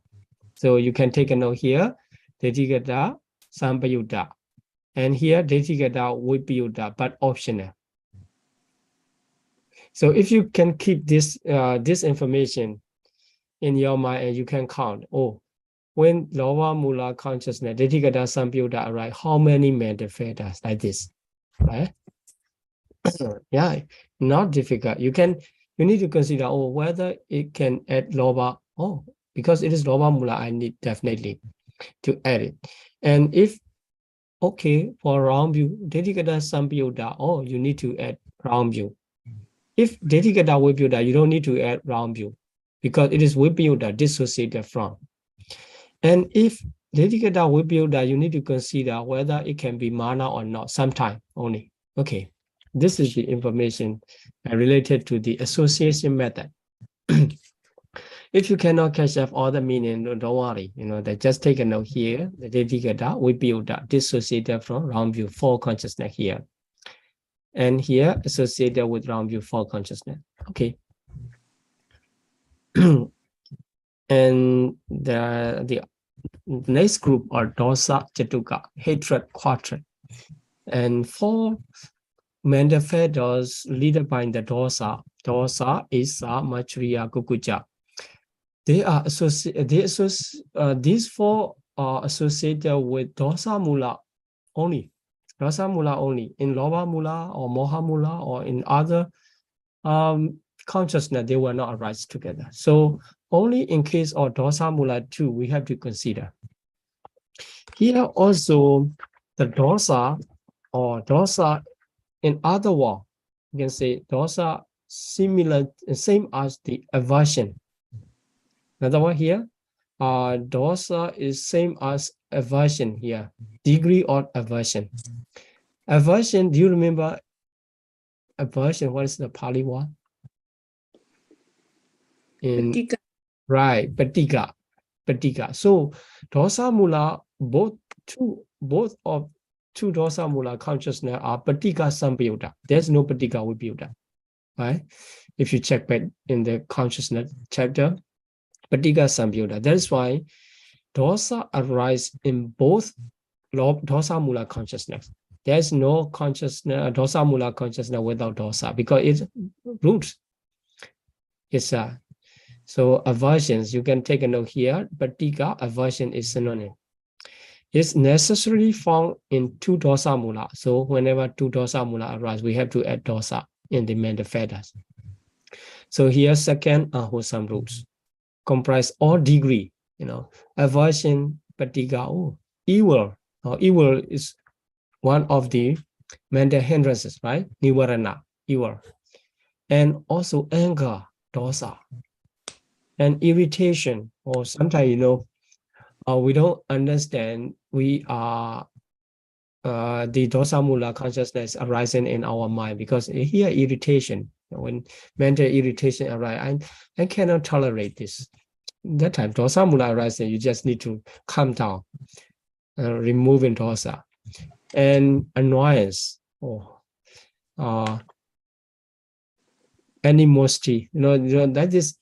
So you can take a note here, Detikata Sampayuta. And here, Detikata Vipayuta, but optional. So if you can keep this this information in your mind and you can count, when Loba Mula consciousness, Detikata Sampayuta arise, how many manifestas like this, right? Yeah, not difficult. You need to consider, whether it can add Loba. Because it is Loba Mula, I need definitely to add it. And if, for round view, Detikata Sampayuta, you need to add round view. If Detikata Vipayuta, you don't need to add round view because it is Vipayuta dissociated from. And if Detikata Vipayuta, you need to consider whether it can be mana or not, sometime only. Okay, this is the information related to the association method. If you cannot catch up all the meaning, don't worry. Just take a note here. The Detikata Vipayuta dissociated from round view 4 consciousness here. And here associated with round view 4 consciousness. Okay. And the next group are dosa chatuka, hatred quadrant. And 4 manifestos leaded by the dosa, isa, machriya, kukuja. They are associated. These 4 are associated with dosa mula only. Dosa mula only. In Loba mula or Moha mula or in other consciousness, they will not arise together. So only in case of dosa mula 2, we have to consider. Here also the dosa or dosa in other words, you can say dosa similar, same as the aversion. Another one here, dosa is same as aversion here, degree of aversion. Aversion, do you remember aversion? What is the Pali word? Patika. Right, patika. So dosa mula, both of 2 dosa mula consciousness are patika sampayuta. There's no patika vipayuta, right? If you check back in the consciousness chapter, patika sampayuta. That is why dosa arise in both dosa mula consciousness. There's no consciousness, dosa mula consciousness without dosa because it's roots. It's so aversions, you can take a note here. Patika, aversion is synonym. It's necessarily found in 2 dosa mula. So whenever 2 dosa mula arise, we have to add dosa in the manifestas. So here, second unwholesome roots comprise all degree. Aversion, patika, evil. Evil is one of the mental hindrances, right? Nivarana, evil. And also anger, dosa. And irritation, or sometimes, we don't understand, we are the dosa mula consciousness arising in our mind, because here irritation, when mental irritation arises, I cannot tolerate this. That time dosa mula arising, you just need to calm down, removing dosa. And annoyance, animosity, that is,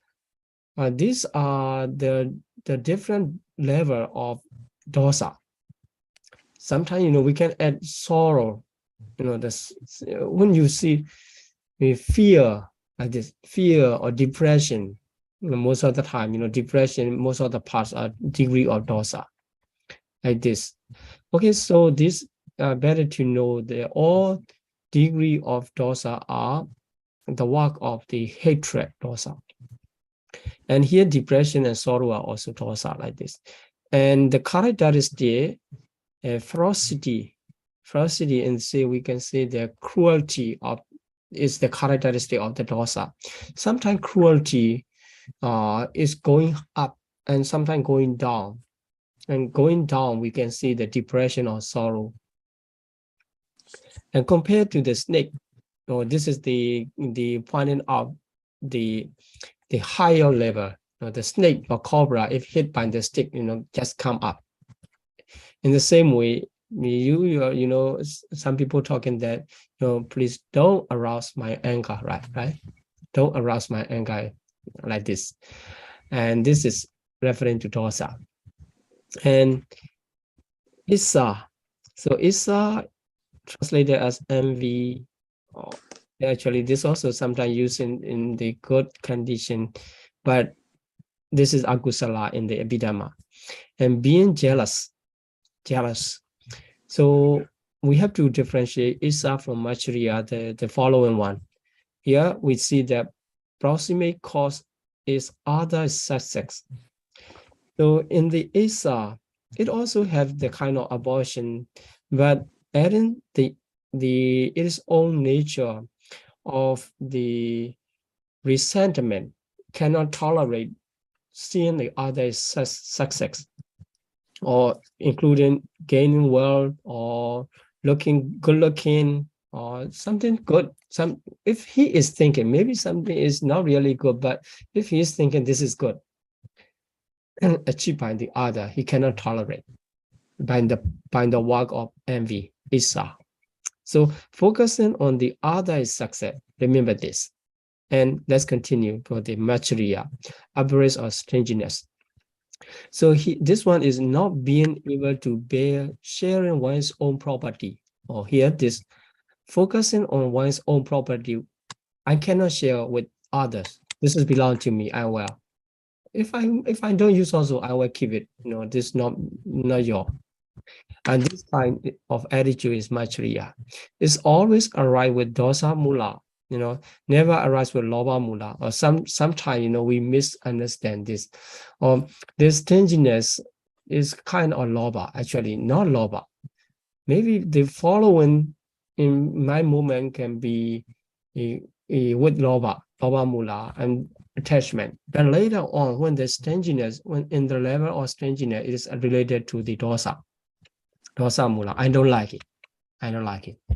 these are the different level of dosa. Sometimes, we can add sorrow, when you see fear, like this, fear or depression, most of the time, depression, most of the parts are degree of dosa, like this. Okay, so this better to know that all degree of dosa are the work of the hatred dosa. And here depression and sorrow are also dosa, like this. And the characteristic ferocity, and say we can say the cruelty of is the characteristic of the dosa. Sometimes cruelty is going up and sometimes going down. And going down, we can see the depression or sorrow. And compared to the snake, this is the pointing out the higher level. The snake or cobra, if hit by the stick, just come up. In the same way, some people talking that, please don't arouse my anger, right? Don't arouse my anger like this. And this is referring to dosa. And Issa, so Issa translated as envy. Actually, this also sometimes used in the good condition, but this is akusala in the Abhidhamma. And being jealous. So we have to differentiate Issa from Machriya, the following one. Here we see that proximate cause is other sex. So in the Issa, it also have the kind of abortion, but adding its own nature of the resentment, cannot tolerate seeing the other sex, or including gaining wealth or looking good looking or something good. If he is thinking maybe something is not really good, but if he is thinking this is good, achieved by the other, he cannot tolerate by the work of envy, Issa. So focusing on the other is success. Remember this. And let's continue for the Machriya, avarice or stinginess. So this one is not being able to bear sharing one's own property. Or here, this focusing on one's own property, I cannot share with others. This is belong to me, I will. If I don't use also, I will keep it. This is not your. And this kind of attitude is Machriya. It's always arrive with dosa mula, never arise with loba mula. Or sometimes, we misunderstand this. This stinginess is kind of loba, actually, not loba. Maybe the following in my movement can be with loba mula and attachment. But later on, when the stinginess, when in the level of stinginess, it is related to the dosa mula. I don't like it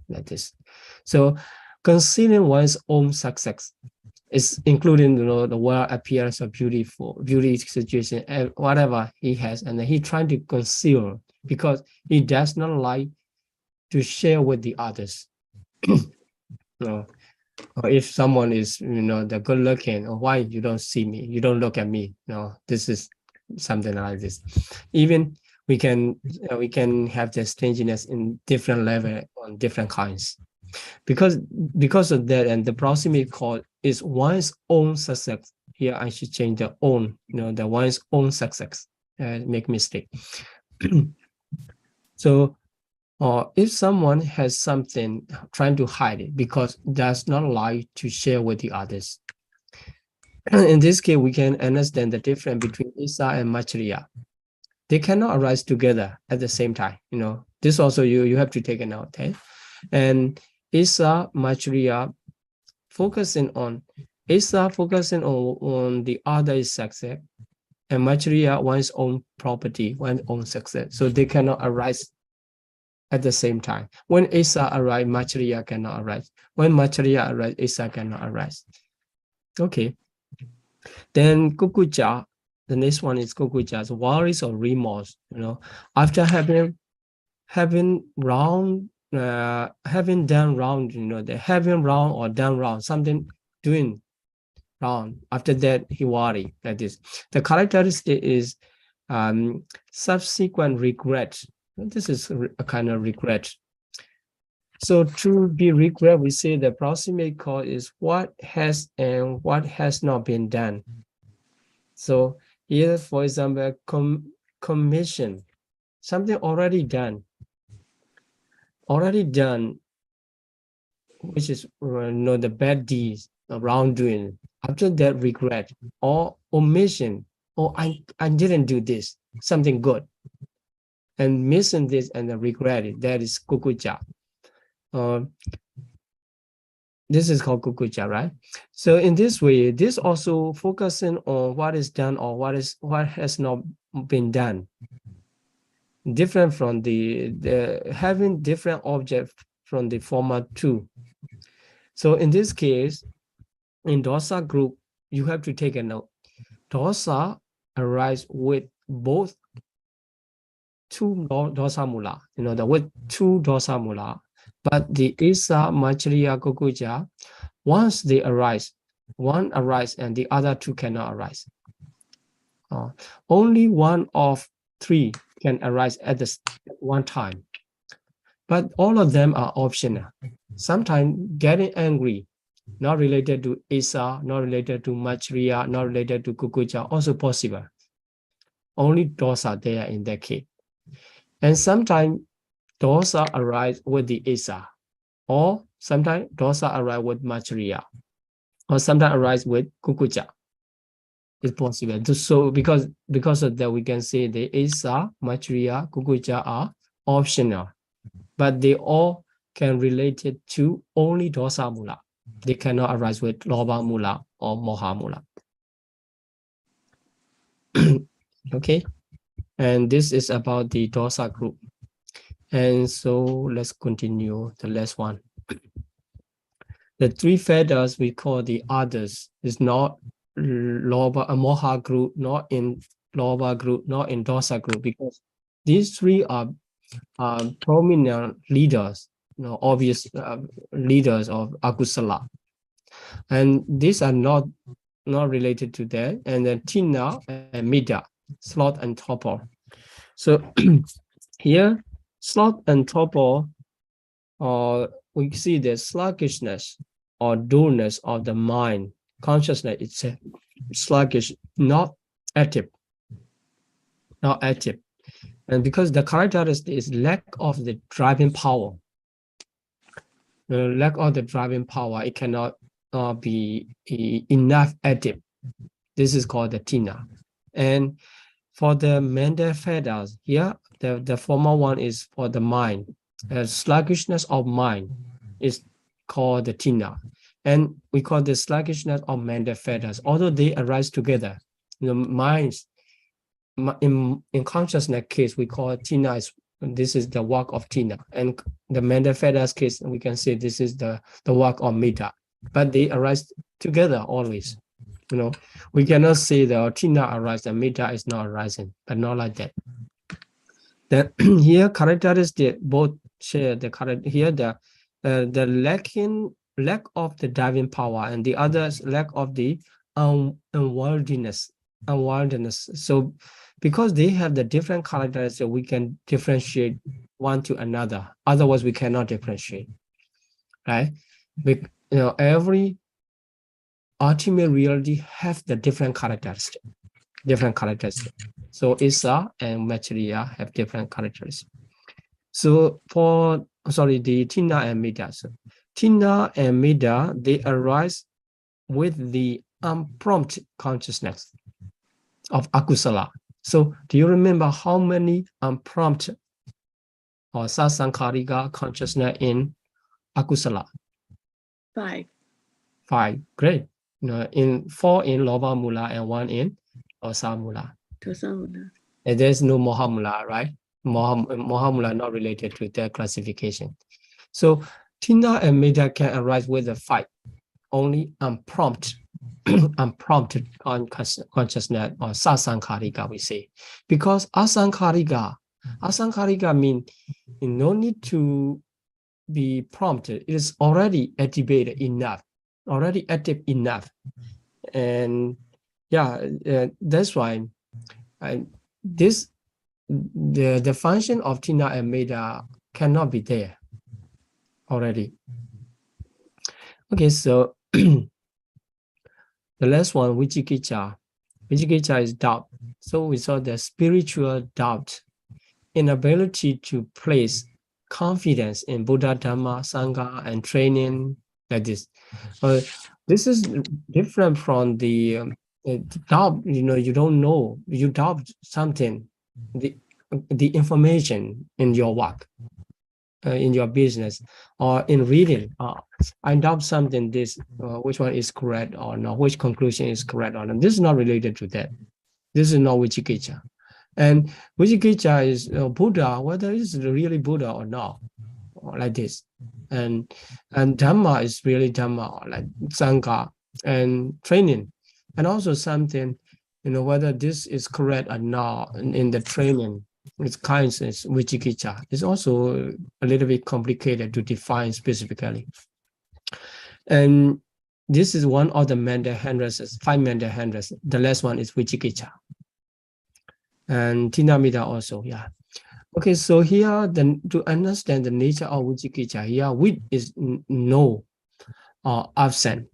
like this. So considering one's own success is including the world appearance of beauty situation, whatever he has, and he trying to conceal because he does not like to share with the others. Or if someone is the good looking, or why you don't see me, you don't look at me. This is something like this. Even we can have the stinginess in different level on different kinds, because of that. And the proximate cause is one's own success. Here I should change the own, the one's own success. Make mistake. So if someone has something, trying to hide it because does not like to share with the others. In this case, we can understand the difference between Issa and Machriya. They cannot arise together at the same time. This also you have to take a note. Okay? And Issa, Machriya, focusing on the other success, and Machriya one's own property, one's own success. So they cannot arise at the same time. When Issa arises, Machriya cannot arise. When Machriya arises, Issa cannot arise. Okay. Then Kukucha, the next one is Kukucha's worries or remorse. After having done wrong, having wrong or done wrong, something doing wrong. After that, he worry like this. The characteristic is subsequent regret. This is a kind of regret. So to be regret, we say the proximate cause is what has and what has not been done. So here, for example, commission, something already done, which is the bad deeds, wrongdoing. After that, regret or omission, or I didn't do this, something good. and missing this and then regret it. That is kukuja. This is called kukuja, right? So in this way, this also focusing on what is done or what has not been done. Different from the having different object from the former two. So in this case, in dosa group, you have to take a note. Dosa arise with both two dosa mula, with two dosa mula. But the Isa, Machriya, Kukuja, once they arise, one arise and the other two cannot arise. Only one of three can arise at one time. But all of them are optional. Sometimes getting angry, not related to Isa, not related to Machriya, not related to Kukuja, also possible. Only dosa there in that case. And sometimes dosa arise with the Isa, or sometimes dosa arise with Machriya, or sometimes arise with Kukuja. It's possible. So because of that, we can say the Isa, Machriya, Kukuja are optional, but they all can relate it to only dosa mula. They cannot arise with lobha mula or moha mula. Okay, and this is about the dosa group. And so let's continue the last one. The three feathers we call the others is not lobha, moha group, not in lobha group, not in dosa group, because these three are prominent leaders, obvious leaders of akusala, and these are not related to that. And then tina and mida, sloth and torpor. So here, sloth and torpor, we see the sluggishness or dullness of the mind, consciousness itself, sluggish, not active. And because the characteristic is lack of the driving power. Lack of the driving power, it cannot be enough active. This is called the tina. And for the mental feathers, here, the former one is for the mind. Sluggishness of mind is called the tina. And we call the sluggishness of mental feathers, although they arise together. Minds, in consciousness case, we call it tina. This is the work of tina. And the mental feathers case, we can say this is the work of metta. But they arise together always. We cannot say the tina arises and metta is not arising, but not like that. Then here characteristic both share the character. Here the lack of the driving power, and the others lack of the unworldliness. So because they have the different characteristics, we can differentiate one to another. Otherwise, we cannot differentiate, right? Every ultimate reality have the different characteristics. So Isa and Machriya have different characteristics. So the tina and mida. So tina and mida, they arise with the unprompted consciousness of akusala. So do you remember how many unprompted or sasankarika consciousness in akusala? 5. 5. Great. In 4 in lobha mula and 1 in dosa mula. And there's no moha mula, right? Moha mula not related to their classification. So tina and mida can arise with a 5, only unprompted consciousness or sasankarika, we say. Because asankarika means no need to be prompted. It is already activated enough, already active enough. And that's why the function of tina and mida cannot be there already. Okay, so the last one, vichikicha. Vichikicha is doubt. So we saw the spiritual doubt, inability to place confidence in Buddha, Dhamma, Sangha, and training like this. This is different from the doubt. You don't know. You doubt something. the information in your work, in your business, or in reading. I doubt something, this, which one is correct or not, which conclusion is correct or not. This is not related to that. This is not Vicikicca. And Vicikicca is Buddha, whether it's really Buddha or not, or like this. And Dhamma is really Dhamma, like Sangha and training. And also something, whether this is correct or not in the training, its kindness, Vicikicca. It's also a little bit complicated to define specifically. And this is one of the mental hindrances, 5 mental hindrances. The last one is Vicikicca. And Tinamita also, yeah. Okay, so here, then to understand the nature of Vicikicca, here with is no or absent.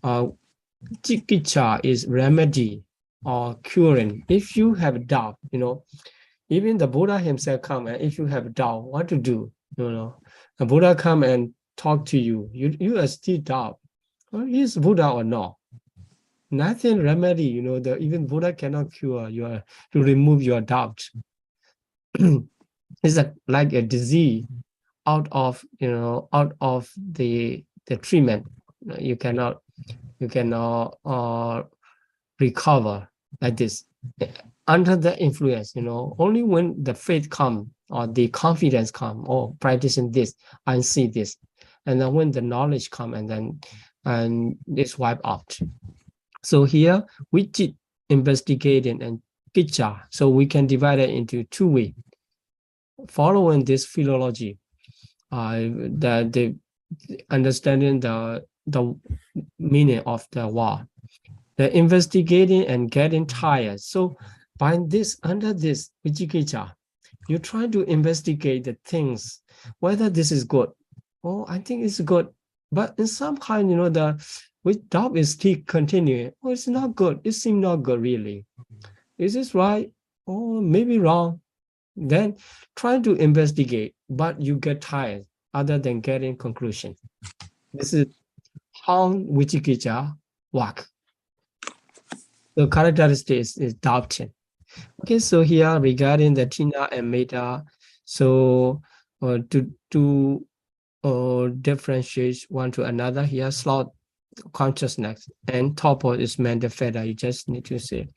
Cikicca is remedy or curing. If you have doubt, even the Buddha himself come, and if you have doubt what to do, the Buddha come and talk to you, you are still doubt, well, is Buddha or not? Nothing remedy, even Buddha cannot cure to remove your doubt. It's like a disease out of the treatment. You cannot recover like this under the influence. Only when the faith come or the confidence come, or practicing this and see this, and then when the knowledge come, and it's wiped out. So here we did investigating and Kicca, so we can divide it into 2 ways. Following this philology, the understanding the meaning of the word, the investigating and getting tired. So by this, under this Vicikicca, you try to investigate the things, whether this is good. Oh, I think it's good, but in some kind, the with doubt is still continuing. Oh, it's not good. It seems not good really. Is this right? Oh, maybe wrong. Then try to investigate, but you get tired other than getting conclusion. This is how Vicikicca work. The characteristic is doubting. Okay, so here regarding the Tina and Metta, so to differentiate one to another, here slot consciousness and topo is Paṭivedha. You just need to say.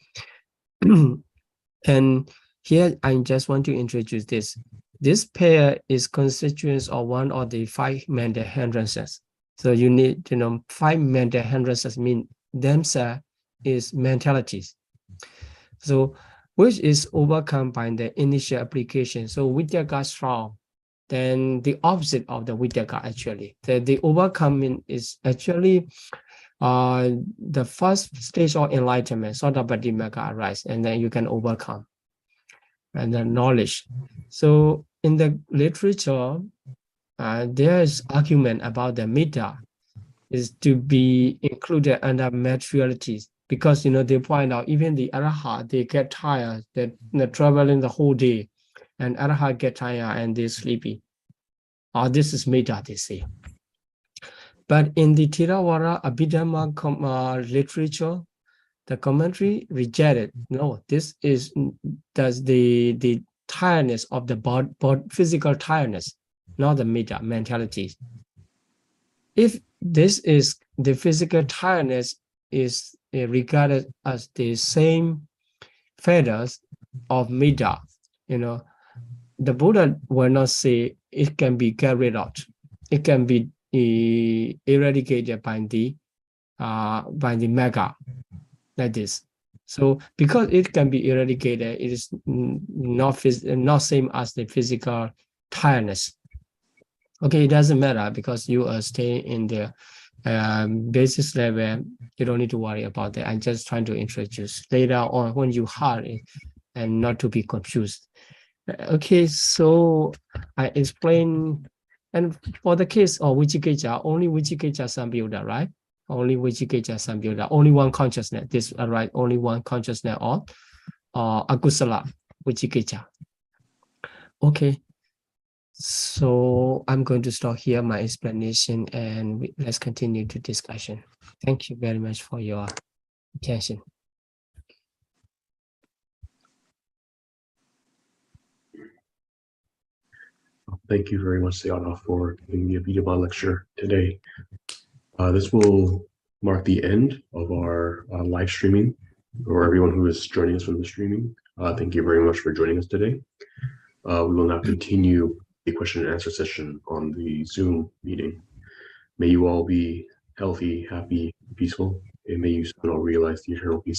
And here I just want to introduce this. This pair is constituents of one of the 5 mental hindrances. So you need to know 5 mental hindrances mean themselves is mentalities. So which is overcome by the initial application. So Vidyaka strong, then the opposite of the Vidyaka actually. The overcoming is actually the first stage of enlightenment, Sotapaddi Magga arise, and then you can overcome. And the knowledge. So in the literature, there is argument about the Metta is to be included under materialities, because they point out even the Arahat, they get tired, they're traveling the whole day, and Arahat get tired and they're sleepy. This is Metta, they say. But in the Theravada Abhidhamma literature, the commentary rejected. No, this is the tiredness of the physical tiredness, not the Metta mentality. If this is the physical tiredness is regarded as the same fetters of Metta, the Buddha will not say it can be get rid of. It can be eradicated by the Magga, like this. So because it can be eradicated, it is not same as the physical tiredness. Okay, it doesn't matter because you are staying in the basis level. You don't need to worry about that. I'm just trying to introduce later on when you heard it and not to be confused. Okay, so I explain, and for the case of Vicikicca, only Vicikicca Sambuddha, right? Only Vicikicca Sambuddha, only one consciousness. This right, only one consciousness of Akusala Vicikicca. Okay, so I'm going to stop here my explanation, and let's continue the discussion. Thank you very much for your attention. Thank you very much, Sayadaw, for giving the Abhidhamma lecture today. This will mark the end of our live streaming for everyone who is joining us from the streaming. Thank you very much for joining us today. We will now continue the question and answer session on the Zoom meeting. May you all be healthy, happy, peaceful, and may you soon all realize the eternal peace